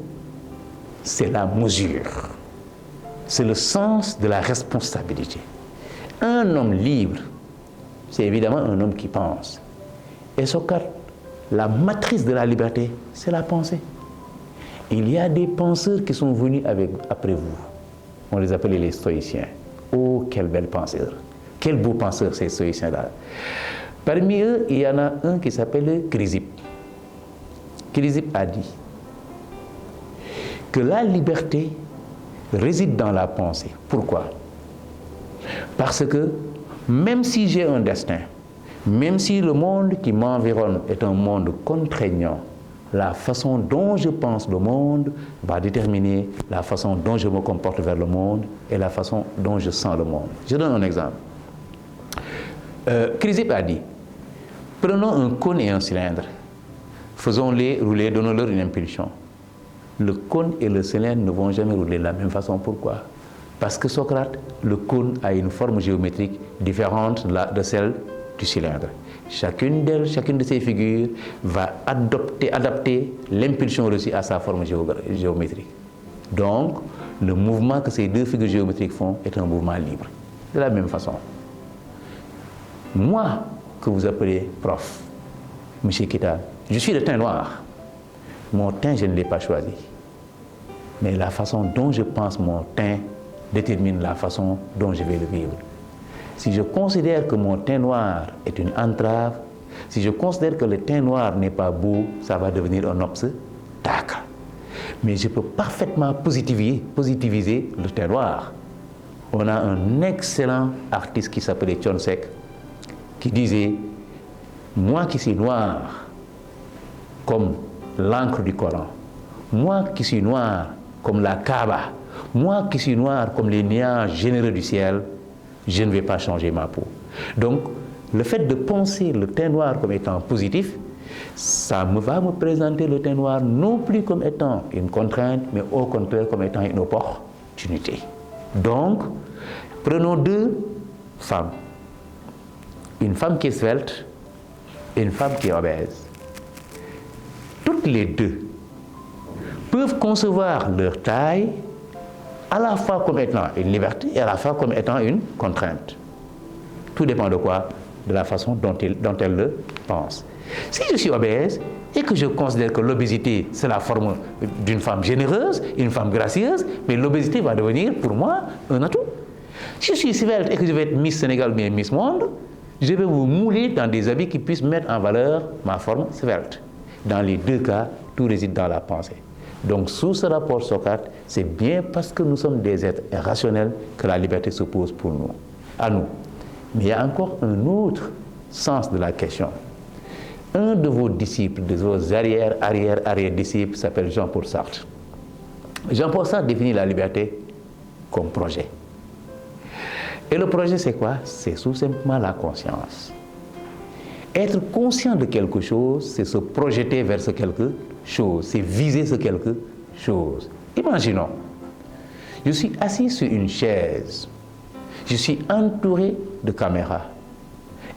c'est la mesure, c'est le sens de la responsabilité. Un homme libre, c'est évidemment un homme qui pense. Et Socrate, la matrice de la liberté, c'est la pensée. Il y a des penseurs qui sont venus après vous. On les appelait les stoïciens. Oh, quels belles penseurs. Quels beaux penseurs ces stoïciens-là. Parmi eux, il y en a un qui s'appelle Chrysippe. Chrysippe a dit que la liberté réside dans la pensée. Pourquoi? Parce que même si j'ai un destin, même si le monde qui m'environne est un monde contraignant, la façon dont je pense le monde va déterminer la façon dont je me comporte vers le monde et la façon dont je sens le monde. Je donne un exemple. Chrysippe a dit, prenons un cône et un cylindre, faisons-les rouler, donnons-leur une impulsion. Le cône et le cylindre ne vont jamais rouler de la même façon. Pourquoi? Parce que Socrate, le cône a une forme géométrique différente de celle du cylindre. Chacune de ces figures va adapter l'impulsion reçue à sa forme géométrique. Donc, le mouvement que ces deux figures géométriques font est un mouvement libre. De la même façon, moi, que vous appelez prof, M. Kita, je suis de teint noir. Mon teint, je ne l'ai pas choisi. Mais la façon dont je pense mon teint détermine la façon dont je vais le vivre. Si je considère que mon teint noir est une entrave, si je considère que le teint noir n'est pas beau, ça va devenir un obstacle. Mais je peux parfaitement positiviser le teint noir. On a un excellent artiste qui s'appelait Chonsek, qui disait, moi qui suis noir comme l'encre du Coran, moi qui suis noir comme la Kaaba, moi qui suis noir comme les nuages généreux du ciel, je ne vais pas changer ma peau. Donc, le fait de penser le teint noir comme étant positif, ça va me présenter le teint noir non plus comme étant une contrainte, mais au contraire comme étant une opportunité. Donc, prenons deux femmes. Une femme qui est svelte et une femme qui est obèse. Toutes les deux peuvent concevoir leur taille à la fois comme étant une liberté et à la fois comme étant une contrainte. Tout dépend de quoi? De la façon dont elles le pensent. Si je suis obèse et que je considère que l'obésité c'est la forme d'une femme généreuse, une femme gracieuse, mais l'obésité va devenir pour moi un atout. Si je suis svelte et que je vais être Miss Sénégal ou bien Miss Monde, je vais vous mouler dans des habits qui puissent mettre en valeur ma forme svelte. Dans les deux cas, tout réside dans la pensée. Donc, sous ce rapport Socrate, c'est bien parce que nous sommes des êtres irrationnels que la liberté se pose pour nous, à nous. Mais il y a encore un autre sens de la question. Un de vos disciples, de vos arrière-disciples, s'appelle Jean-Paul Sartre. Jean-Paul Sartre définit la liberté comme projet. Et le projet, c'est quoi? C'est tout simplement la conscience. Être conscient de quelque chose, c'est se projeter vers ce quelque chose, c'est viser ce quelque chose. Imaginons, je suis assis sur une chaise, je suis entouré de caméras.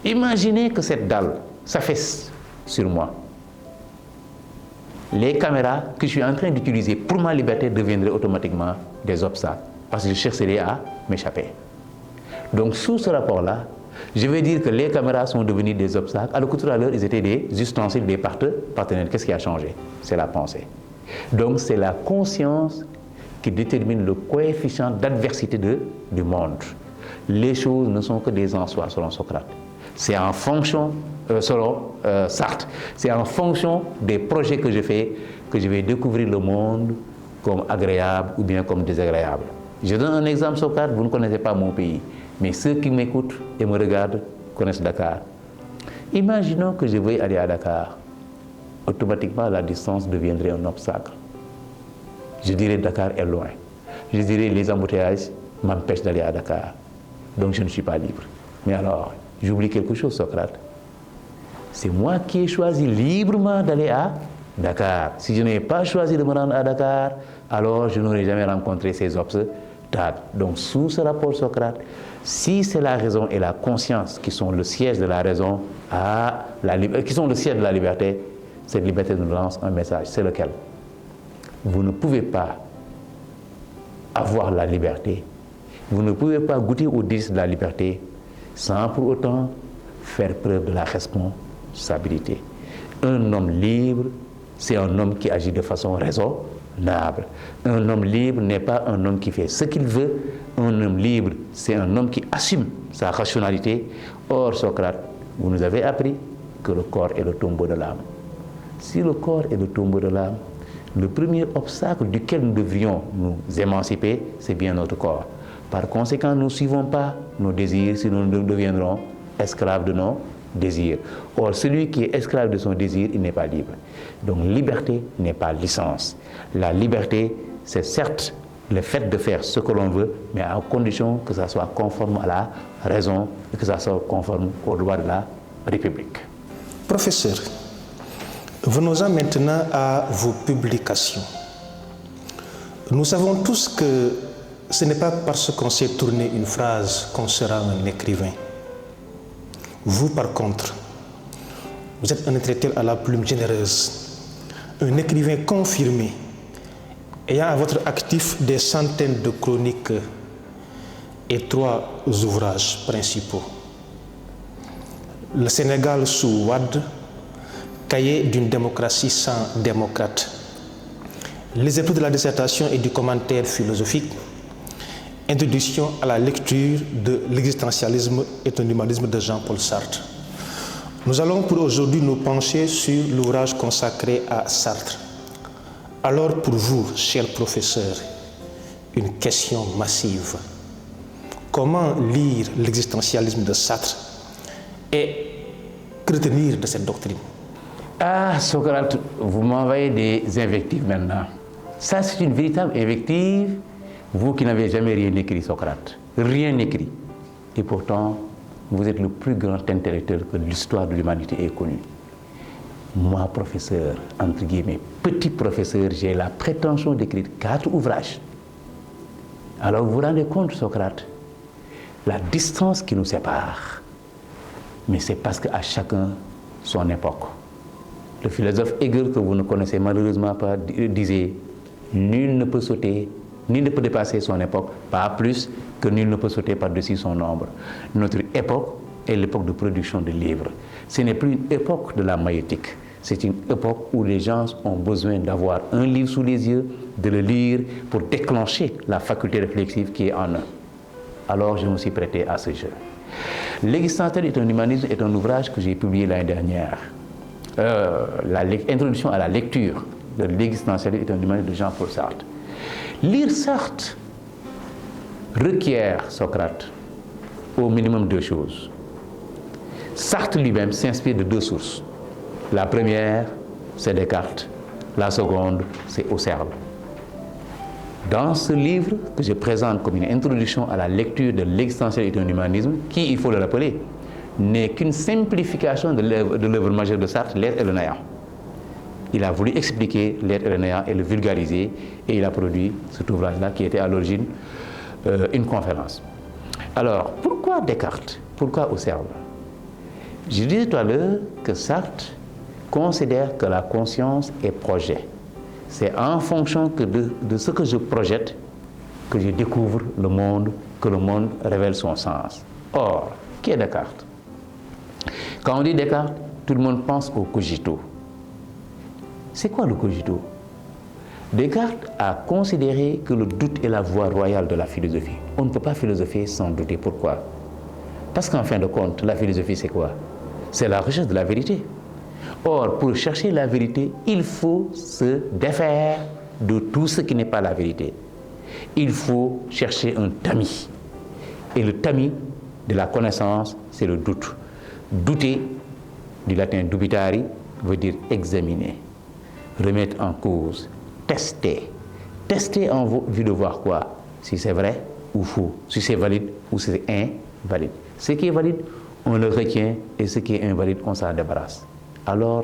Imaginez que cette dalle s'affaisse sur moi. Les caméras que je suis en train d'utiliser pour ma liberté deviendraient automatiquement des obstacles, parce que je chercherai à m'échapper. Donc, sous ce rapport-là, je vais dire que les caméras sont devenues des obstacles, alors que tout à l'heure, ils étaient des ustensiles, des partenaires. Qu'est-ce qui a changé? C'est la pensée. Donc, c'est la conscience qui détermine le coefficient d'adversité du monde. Les choses ne sont que des en soi, selon Socrate. C'est en fonction, selon Sartre, c'est en fonction des projets que je fais que je vais découvrir le monde comme agréable ou bien comme désagréable. Je donne un exemple, Socrate, vous ne connaissez pas mon pays. Mais ceux qui m'écoutent et me regardent connaissent Dakar. Imaginons que je veuille aller à Dakar. Automatiquement, la distance deviendrait un obstacle. Je dirais Dakar est loin. Je dirais les embouteillages m'empêchent d'aller à Dakar. Donc je ne suis pas libre. Mais alors, j'oublie quelque chose, Socrate. C'est moi qui ai choisi librement d'aller à Dakar. Si je n'ai pas choisi de me rendre à Dakar, alors je n'aurais jamais rencontré ces obstacles. Donc, sous ce rapport Socrate, si c'est la raison et la conscience qui sont le siège de la raison, qui sont le siège de la liberté, cette liberté nous lance un message. C'est lequel? Vous ne pouvez pas avoir la liberté, vous ne pouvez pas goûter aux délices de la liberté sans pour autant faire preuve de la responsabilité. Un homme libre, c'est un homme qui agit de façon raisonnable. Un homme libre n'est pas un homme qui fait ce qu'il veut. Un homme libre, c'est un homme qui assume sa rationalité. Or, Socrate, vous nous avez appris que le corps est le tombeau de l'âme. Si le corps est le tombeau de l'âme, le premier obstacle duquel nous devrions nous émanciper, c'est bien notre corps. Par conséquent, nous ne suivons pas nos désirs, sinon nous deviendrons esclaves de nos désir. Or, celui qui est esclave de son désir, il n'est pas libre. Donc, liberté n'est pas licence. La liberté, c'est certes le fait de faire ce que l'on veut, mais à condition que ça soit conforme à la raison et que ça soit conforme aux lois de la République. Professeur, venons-en maintenant à vos publications. Nous savons tous que ce n'est pas parce qu'on sait tourner une phrase qu'on sera un écrivain. Vous, par contre, vous êtes un intellectuel à la plume généreuse, un écrivain confirmé, ayant à votre actif des centaines de chroniques et 3 ouvrages principaux. Le Sénégal sous Wade, cahier d'une démocratie sans démocrate. Les épreuves de la dissertation et du commentaire philosophique. Introduction à la lecture de l'existentialisme et de l'humanisme de Jean-Paul Sartre. Nous allons pour aujourd'hui nous pencher sur l'ouvrage consacré à Sartre. Alors pour vous, cher professeur, une question massive. Comment lire l'existentialisme de Sartre et que retenir de cette doctrine? Ah, Socrate, vous m'envoyez des invectives maintenant. Ça, c'est une véritable invective. Vous qui n'avez jamais rien écrit, Socrate, rien écrit. Et pourtant, vous êtes le plus grand intellectuel que l'histoire de l'humanité ait connu. Moi, professeur, entre guillemets, petit professeur, j'ai la prétention d'écrire 4 ouvrages. Alors vous vous rendez compte, Socrate, la distance qui nous sépare. Mais c'est parce qu'à chacun son époque. Le philosophe Hegel, que vous ne connaissez malheureusement pas, disait « Nul ne peut sauter, ni ne peut dépasser son époque, pas plus que nul ne peut sauter par-dessus son ombre. » Notre époque est l'époque de production de livres. Ce n'est plus une époque de la maïeutique. C'est une époque où les gens ont besoin d'avoir un livre sous les yeux, de le lire pour déclencher la faculté réflexive qui est en eux. Alors je me suis prêté à ce jeu. L'existentialisme et un humanisme est un ouvrage que j'ai publié l'année dernière. Introduction à la lecture de l'existentialisme et un humanisme de Jean-Paul Sartre. Lire Sartre requiert, Socrate, au minimum 2 choses. Sartre lui-même s'inspire de 2 sources. La première, c'est Descartes. La seconde, c'est Husserl. Dans ce livre que je présente comme une introduction à la lecture de l'existentialisme et un humanisme, qui, il faut le rappeler, n'est qu'une simplification de l'œuvre majeure de Sartre, l'être et le néant. Il a voulu expliquer l'être et le néant et le vulgariser, et il a produit cet ouvrage-là qui était à l'origine une conférence. Alors, pourquoi Descartes? Pourquoi Husserl? Je disais tout à l'heure que Sartre considère que la conscience est projet. C'est en fonction de ce que je projette que je découvre le monde, que le monde révèle son sens. Or, qui est Descartes? Quand on dit Descartes, tout le monde pense au cogito. C'est quoi le cogito? Descartes a considéré que le doute est la voie royale de la philosophie. On ne peut pas philosopher sans douter. Pourquoi? Parce qu'en fin de compte, la philosophie, c'est quoi? C'est la recherche de la vérité. Or, pour chercher la vérité, il faut se défaire de tout ce qui n'est pas la vérité. Il faut chercher un tamis. Et le tamis de la connaissance, c'est le doute. Douter, du latin dubitari, veut dire examiner, remettre en cause, tester. Tester en vue de voir quoi? Si c'est vrai ou faux, si c'est valide ou si c'est invalide. Ce qui est valide, on le retient, et ce qui est invalide, on s'en débarrasse. Alors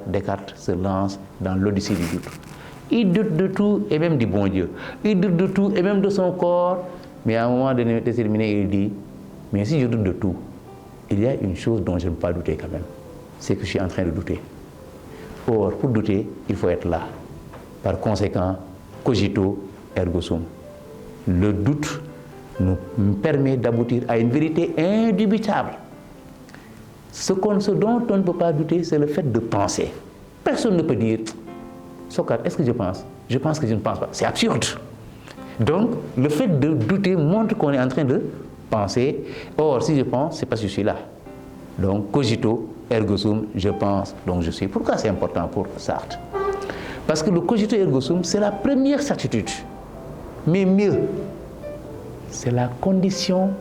Descartes se lance dans l'odyssée du doute. Il doute de tout, et même du bon Dieu. Il doute de tout, et même de son corps. Mais à un moment déterminé, il dit, mais si je doute de tout, il y a une chose dont je ne peux pas douter quand même. C'est que je suis en train de douter. Or, pour douter, il faut être là. Par conséquent, cogito ergo sum. Le doute nous permet d'aboutir à une vérité indubitable. Ce dont on ne peut pas douter, c'est le fait de penser. Personne ne peut dire, Socrate, est-ce que je pense? Je pense que je ne pense pas. C'est absurde. Donc, le fait de douter montre qu'on est en train de penser. Or, si je pense, c'est parce que je suis là. Donc, cogito ergo sum, je pense, donc je suis. Pourquoi c'est important pour Sartre? Parce que le cogito ergo sum, c'est la première certitude. Mais mieux, c'est la condition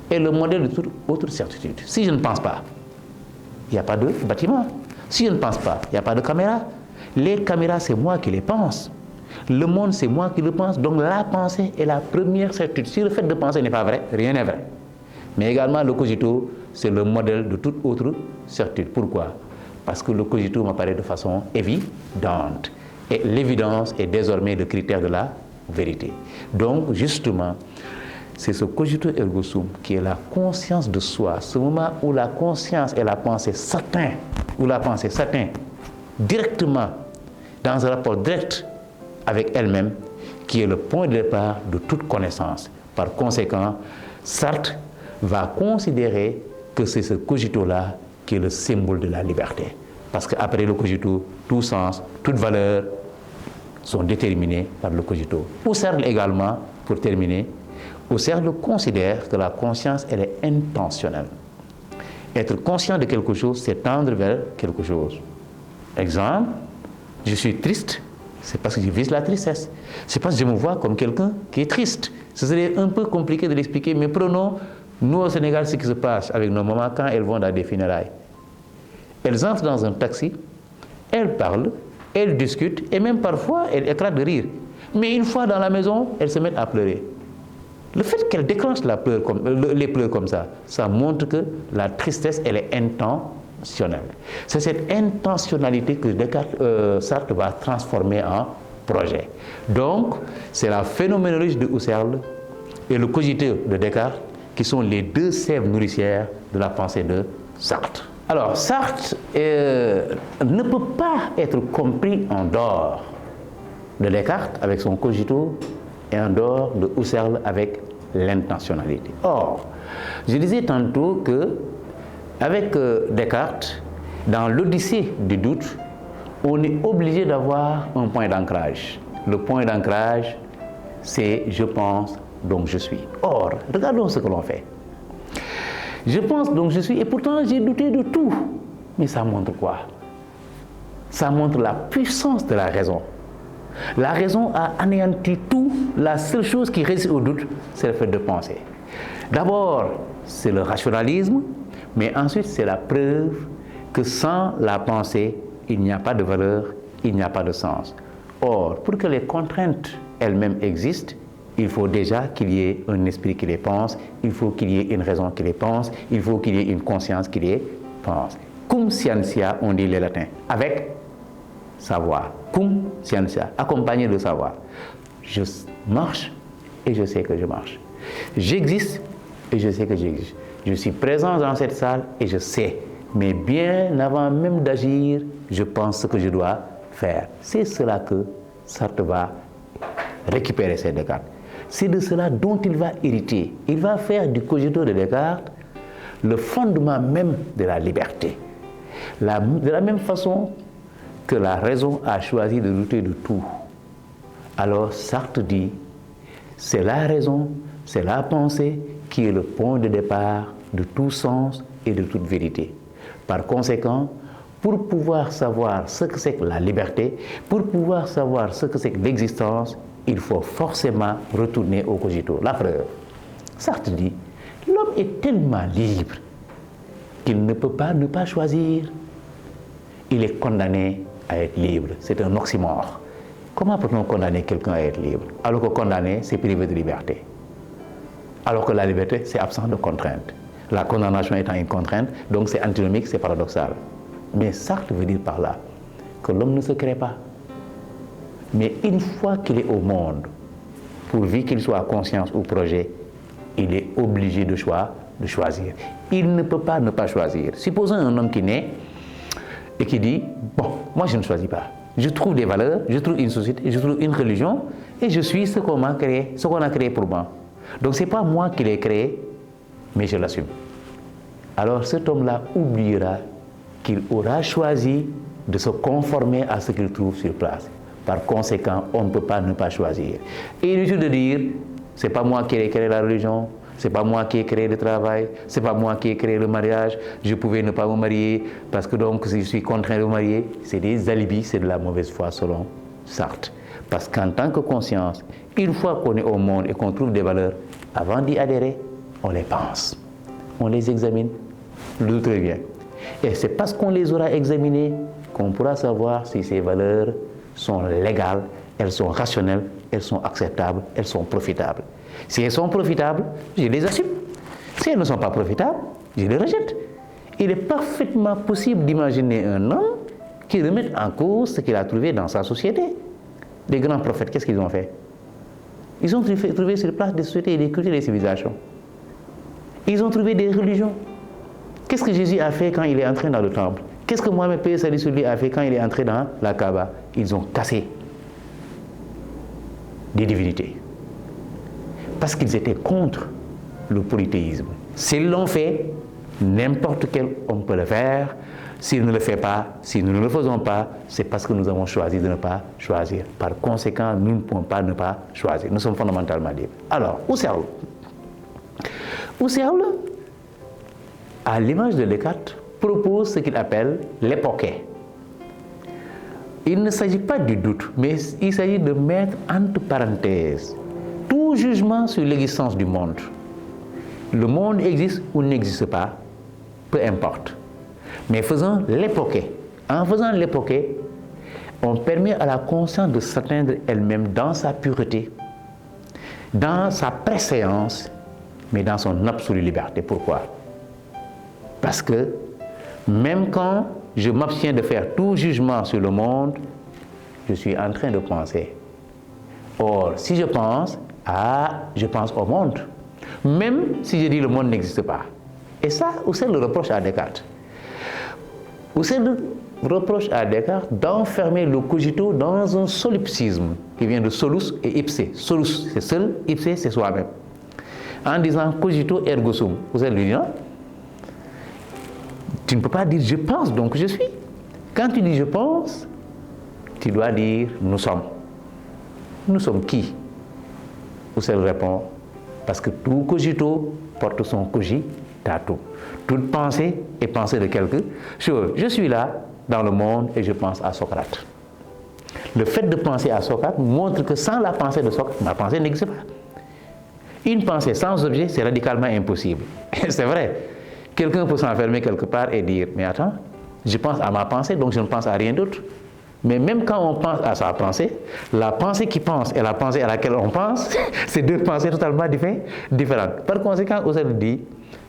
et le modèle de toute autre certitude. Si je ne pense pas, il n'y a pas de bâtiment. Si je ne pense pas, il n'y a pas de caméra. Les caméras, c'est moi qui les pense. Le monde, c'est moi qui le pense. Donc la pensée est la première certitude. Si le fait de penser n'est pas vrai, rien n'est vrai. Mais également, le cogito, c'est le modèle de toute autre certitude. Pourquoi? Parce que le cogito m'apparaît de façon évidente. Et l'évidence est désormais le critère de la vérité. Donc, justement, c'est ce cogito ergo sum qui est la conscience de soi, ce moment où la conscience et la pensée s'atteignent, directement, dans un rapport direct avec elle-même, qui est le point de départ de toute connaissance. Par conséquent, Sartre va considérer que c'est ce cogito-là qui est le symbole de la liberté. Parce qu'après le cogito, tout sens, toute valeur sont déterminés par le cogito. Husserl également, pour terminer, Husserl considère que la conscience, elle est intentionnelle. Être conscient de quelque chose, c'est tendre vers quelque chose. Exemple, je suis triste, c'est parce que je vise la tristesse. C'est parce que je me vois comme quelqu'un qui est triste. Ce serait un peu compliqué de l'expliquer, mais prenons, nous au Sénégal, ce qui se passe avec nos mamans quand elles vont dans des funérailles. Elles entrent dans un taxi, elles parlent, elles discutent, et même parfois, elles éclatent de rire. Mais une fois dans la maison, elles se mettent à pleurer. Le fait qu'elles déclenchent les pleurs comme ça montre que la tristesse, elle est intentionnelle. C'est cette intentionnalité que Sartre va transformer en projet. Donc, c'est la phénoménologie de Husserl et le cogito de Descartes qui sont les deux sèves nourricières de la pensée de Sartre. Alors, Sartre ne peut pas être compris en dehors de Descartes avec son cogito et en dehors de Husserl avec l'intentionnalité. Or, je disais tantôt que avec Descartes, dans l'Odyssée du doute, on est obligé d'avoir un point d'ancrage. Le point d'ancrage, c'est je pense, donc je suis. Or, regardons ce que l'on fait. Je pense, donc je suis, et pourtant j'ai douté de tout. Mais ça montre quoi? Ça montre la puissance de la raison. La raison a anéanti tout. La seule chose qui résiste au doute, c'est le fait de penser. D'abord, c'est le rationalisme, mais ensuite, c'est la preuve que sans la pensée, il n'y a pas de valeur, il n'y a pas de sens. Or, pour que les contraintes elles-mêmes existent, il faut déjà qu'il y ait un esprit qui les pense, il faut qu'il y ait une raison qui les pense, il faut qu'il y ait une conscience qui les pense. Cum scientia, on dit les latins, avec savoir. Cum scientia, accompagné de savoir. Je marche et je sais que je marche. J'existe et je sais que j'existe. Je suis présent dans cette salle et je sais. Mais bien avant même d'agir, je pense ce que je dois faire. C'est cela que Sartre va récupérer chez Descartes. C'est de cela dont il va hériter. Il va faire du cogito de Descartes le fondement même de la liberté. De la même façon que la raison a choisi de douter de tout. Alors Sartre dit, c'est la raison, c'est la pensée qui est le point de départ de tout sens et de toute vérité. Par conséquent, pour pouvoir savoir ce que c'est que la liberté, pour pouvoir savoir ce que c'est que l'existence, il faut forcément retourner au cogito. La preuve, Sartre dit, l'homme est tellement libre qu'il ne peut pas ne pas choisir. Il est condamné à être libre. C'est un oxymore. Comment peut-on condamner quelqu'un à être libre? Alors que condamner, c'est privé de liberté. Alors que la liberté, c'est absent de contrainte. La condamnation étant une contrainte, donc c'est antinomique, c'est paradoxal. Mais Sartre veut dire par là que l'homme ne se crée pas. Mais une fois qu'il est au monde, pourvu qu'il soit à conscience ou projet, il est obligé de choisir. Il ne peut pas ne pas choisir. Supposons un homme qui naît et qui dit, bon, moi je ne choisis pas. Je trouve des valeurs, je trouve une société, je trouve une religion et je suis ce qu'on a créé pour moi. Donc ce n'est pas moi qui l'ai créé, mais je l'assume. Alors cet homme-là oubliera qu'il aura choisi de se conformer à ce qu'il trouve sur place. Par conséquent, on ne peut pas ne pas choisir. Et inutile de dire, c'est pas moi qui ai créé la religion, c'est pas moi qui ai créé le travail, c'est pas moi qui ai créé le mariage, je pouvais ne pas me marier parce que donc si je suis contraint de me marier, c'est des alibis, c'est de la mauvaise foi selon Sartre. Parce qu'en tant que conscience, une fois qu'on est au monde et qu'on trouve des valeurs, avant d'y adhérer, on les pense, on les examine, le doute revient. Et c'est parce qu'on les aura examinées qu'on pourra savoir si ces valeurs sont légales, elles sont rationnelles, elles sont acceptables, elles sont profitables. Si elles sont profitables, je les assume. Si elles ne sont pas profitables, je les rejette. Il est parfaitement possible d'imaginer un homme qui remette en cause ce qu'il a trouvé dans sa société. Les grands prophètes, qu'est-ce qu'ils ont fait? Ils ont trouvé sur place des sociétés et des cultures et des civilisations. Ils ont trouvé des religions. Qu'est-ce que Jésus a fait quand il est entré dans le temple? Qu'est-ce que Mohamed paix salut sur lui a fait quand il est entré dans la Kaaba? Ils ont cassé des divinités. Parce qu'ils étaient contre le polythéisme. S'ils l'ont fait, n'importe quel homme peut le faire. S'il ne le fait pas, si nous ne le faisons pas, c'est parce que nous avons choisi de ne pas choisir. Par conséquent, nous ne pouvons pas ne pas choisir. Nous sommes fondamentalement libres. Alors, Husserl, à l'image de Descartes, propose ce qu'il appelle l'époquet. Il ne s'agit pas du doute, mais il s'agit de mettre entre parenthèses tout jugement sur l'existence du monde. Le monde existe ou n'existe pas, peu importe. Mais faisons l'époquet. En faisant l'époquet, on permet à la conscience de s'atteindre elle-même dans sa pureté, dans sa préséance, mais dans son absolue liberté. Pourquoi? Parce que même quand je m'abstiens de faire tout jugement sur le monde, je suis en train de penser. Or, si je pense, je pense au monde. Même si je dis le monde n'existe pas. Et ça, Husserl le reproche à Descartes. Husserl reproche à Descartes d'enfermer le cogito dans un solipsisme qui vient de solus et ipse. Solus, c'est seul, ipse, c'est soi-même. En disant cogito ergo sum. Husserl lui dit non. Tu ne peux pas dire je pense donc je suis. Quand tu dis je pense, tu dois dire nous sommes. Nous sommes qui? Husserl répond parce que tout cogito porte son cogitatum. Toute pensée est pensée de quelque chose. Je suis là dans le monde et je pense à Socrate. Le fait de penser à Socrate montre que sans la pensée de Socrate, ma pensée n'existe pas. Une pensée sans objet, c'est radicalement impossible. C'est vrai. Quelqu'un peut s'enfermer quelque part et dire, mais attends, je pense à ma pensée, donc je ne pense à rien d'autre. Mais même quand on pense à sa pensée, la pensée qui pense et la pensée à laquelle on pense, c'est deux pensées totalement différentes. Par conséquent, Husserl dit,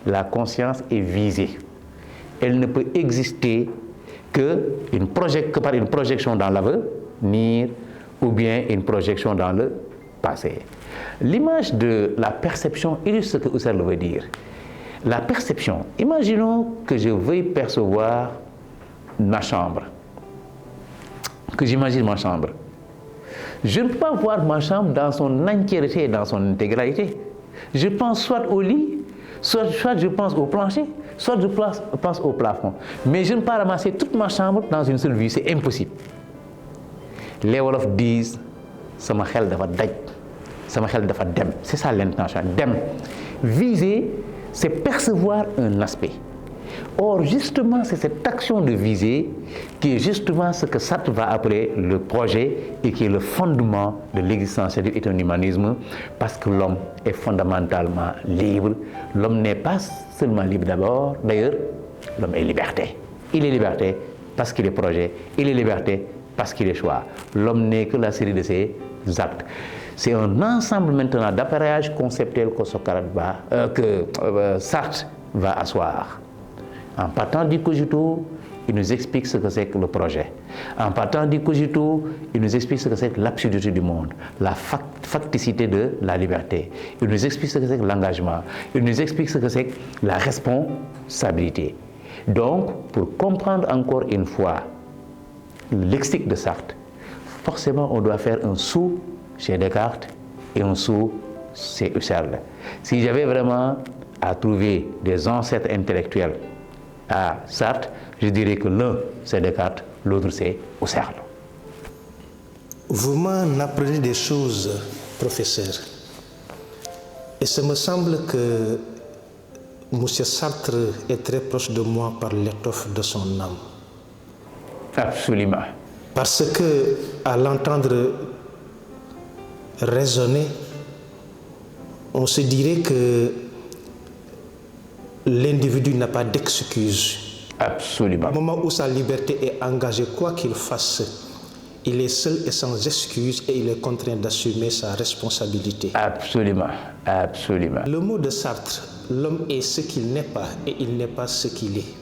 la conscience est visée. Elle ne peut exister que par une projection dans l'avenir ou bien une projection dans le passé. L'image de la perception illustre ce que Husserl veut dire. La perception, imaginons que je veuille percevoir ma chambre, que j'imagine ma chambre. Je ne peux pas voir ma chambre dans son entièreté, dans son intégralité. Je pense soit au lit, soit je pense au plancher, soit je pense au plafond. Mais je ne peux pas ramasser toute ma chambre dans une seule vue, c'est impossible. Les Wolof disent sama xel dafa daj, sama xel dafa dem. C'est ça l'intention, dem. Viser, c'est percevoir un aspect. Or, justement, c'est cette action de viser qui est justement ce que Sartre va appeler le projet et qui est le fondement de l'existentialisme et de l'humanisme, parce que l'homme est fondamentalement libre. L'homme n'est pas seulement libre d'abord, d'ailleurs, l'homme est liberté. Il est liberté parce qu'il est projet, il est liberté parce qu'il est choix. L'homme n'est que la série de ses actes. C'est un ensemble maintenant d'appareillages conceptuels que Sartre va asseoir. En partant du cogito, il nous explique ce que c'est que le projet. En partant du cogito, il nous explique ce que c'est que l'absurdité du monde, la facticité de la liberté. Il nous explique ce que c'est que l'engagement. Il nous explique ce que c'est que la responsabilité. Donc, pour comprendre encore une fois le lexique de Sartre, forcément, on doit faire un saut chez Descartes et un saut chez Husserl. Si j'avais vraiment à trouver des ancêtres intellectuels à Sartre, je dirais que l'un c'est Descartes, l'autre c'est Husserl. Vous m'en apprenez des choses, professeur. Et ça me semble que M. Sartre est très proche de moi par l'étoffe de son âme. Absolument. Parce que, à l'entendre raisonner, on se dirait que l'individu n'a pas d'excuse Absolument. Au moment où sa liberté est engagée, quoi qu'il fasse, il est seul et sans excuse et il est contraint d'assumer sa responsabilité. Absolument, absolument. Le mot de Sartre, l'homme est ce qu'il n'est pas et il n'est pas ce qu'il est.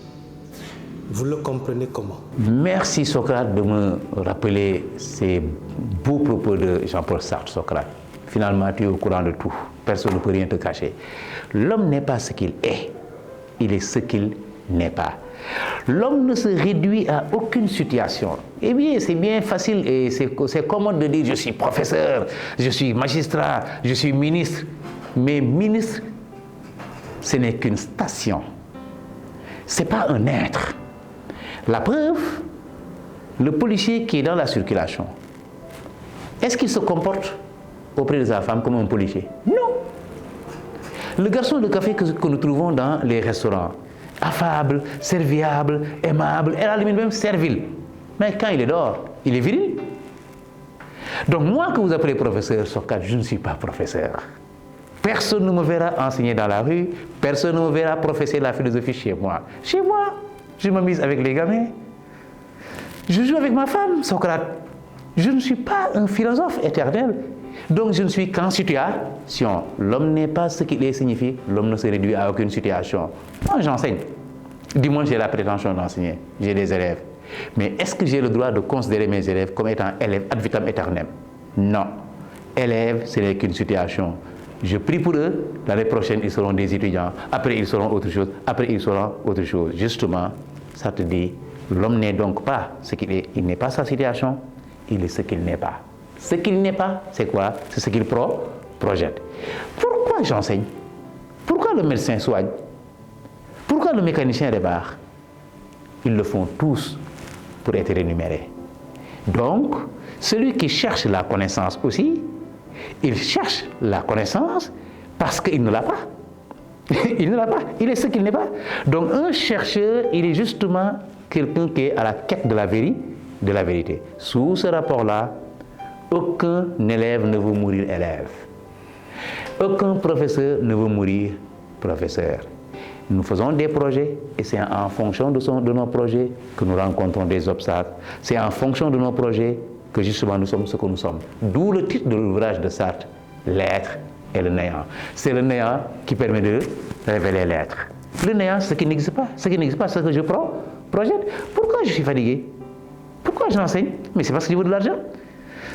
Vous le comprenez comment? Merci Socrate de me rappeler ces beaux propos de Jean-Paul Sartre, Socrate. Finalement, tu es au courant de tout. Personne ne peut rien te cacher. L'homme n'est pas ce qu'il est. Il est ce qu'il n'est pas. L'homme ne se réduit à aucune situation. Eh bien, c'est bien facile et c'est commode de dire je suis professeur, je suis magistrat, je suis ministre. Mais ministre, ce n'est qu'une station. Ce n'est pas un être. La preuve, le policier qui est dans la circulation, est-ce qu'il se comporte auprès de sa femme comme un policier? Non. Le garçon de café que nous trouvons dans les restaurants, affable, serviable, aimable, et à la limite même servile. Mais quand il est dehors, il est viril. Donc moi que vous appelez professeur, Socrate, je ne suis pas professeur. Personne ne me verra enseigner dans la rue, personne ne me verra professer la philosophie chez moi. Chez moi, je m'amuse avec les gamins. Je joue avec ma femme, Socrate. Je ne suis pas un philosophe éternel. Donc je ne suis qu'en situation. L'homme n'est pas ce qu'il est signifie. L'homme ne se réduit à aucune situation. Moi j'enseigne. Du moins j'ai la prétention d'enseigner. J'ai des élèves. Mais est-ce que j'ai le droit de considérer mes élèves comme étant élèves ad vitam aeternam? Non. Élèves, ce n'est qu'une situation. Je prie pour eux. L'année prochaine, ils seront des étudiants. Après, ils seront autre chose. Après, ils seront autre chose. Justement, ça te dit, l'homme n'est donc pas ce qu'il est. Il n'est pas sa situation. Il est ce qu'il n'est pas. Ce qu'il n'est pas, c'est quoi? C'est ce qu'il projette. Pourquoi j'enseigne? Pourquoi le médecin soigne? Pourquoi le mécanicien répare? Ils le font tous pour être rémunérés. Donc, celui qui cherche la connaissance aussi, il cherche la connaissance parce qu'il ne l'a pas. Il ne l'a pas. Il est ce qu'il n'est pas. Donc, un chercheur, il est justement quelqu'un qui est à la quête de la vérité. Sous ce rapport-là, aucun élève ne veut mourir élève. Aucun professeur ne veut mourir professeur. Nous faisons des projets et c'est en fonction de nos projets que nous rencontrons des obstacles. C'est en fonction de nos projets que justement nous sommes ce que nous sommes. D'où le titre de l'ouvrage de Sartre, l'être et le néant. C'est le néant qui permet de révéler l'être. Le néant, c'est ce qui n'existe pas. Ce qui n'existe pas, c'est ce que je projette. Pourquoi je suis fatigué? Pourquoi j'enseigne? Mais c'est parce que je veux de l'argent.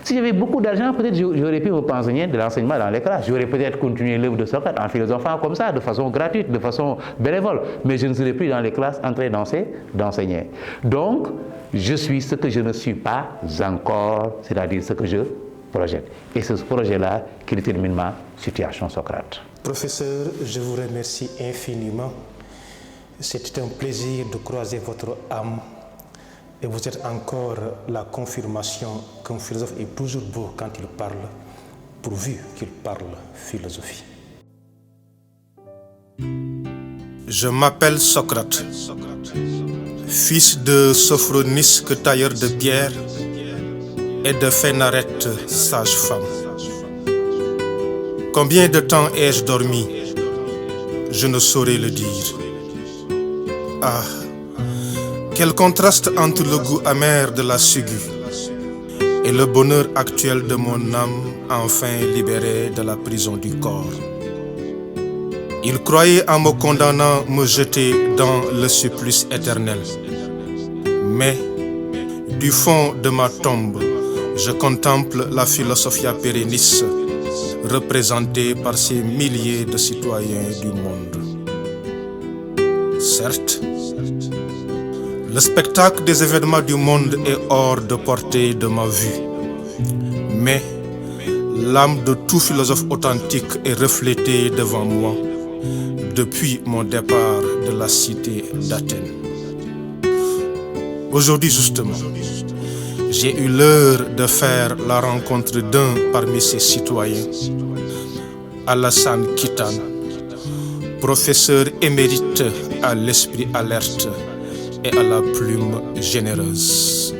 Si j'avais beaucoup d'argent, peut-être j'aurais pu me enseigner de l'enseignement dans les classes. J'aurais peut-être continué l'œuvre de Socrate en philosophant comme ça, de façon gratuite, de façon bénévole. Mais je ne serais plus dans les classes en train d'enseigner. Donc, je suis ce que je ne suis pas encore, c'est-à-dire ce que je projette. Et c'est ce projet-là qui détermine ma situation, Socrate. Professeur, je vous remercie infiniment. C'était un plaisir de croiser votre âme. Et vous êtes encore la confirmation qu'un philosophe est toujours beau quand il parle, pourvu qu'il parle philosophie. Je m'appelle Socrate, fils de Sophronisque, tailleur de pierre, et de Phénarète, sage-femme. Combien de temps ai-je dormi? Je ne saurais le dire. Ah! Quel contraste entre le goût amer de la ciguë et le bonheur actuel de mon âme enfin libérée de la prison du corps. Il croyait en me condamnant me jeter dans le supplice éternel. Mais du fond de ma tombe, je contemple la Philosophia Perennis représentée par ces milliers de citoyens du monde. Certes, le spectacle des événements du monde est hors de portée de ma vue. Mais l'âme de tout philosophe authentique est reflétée devant moi depuis mon départ de la cité d'Athènes. Aujourd'hui justement, j'ai eu l'heure de faire la rencontre d'un parmi ces citoyens, Alassane Kitane, professeur émérite à l'esprit alerte et à la plume généreuse.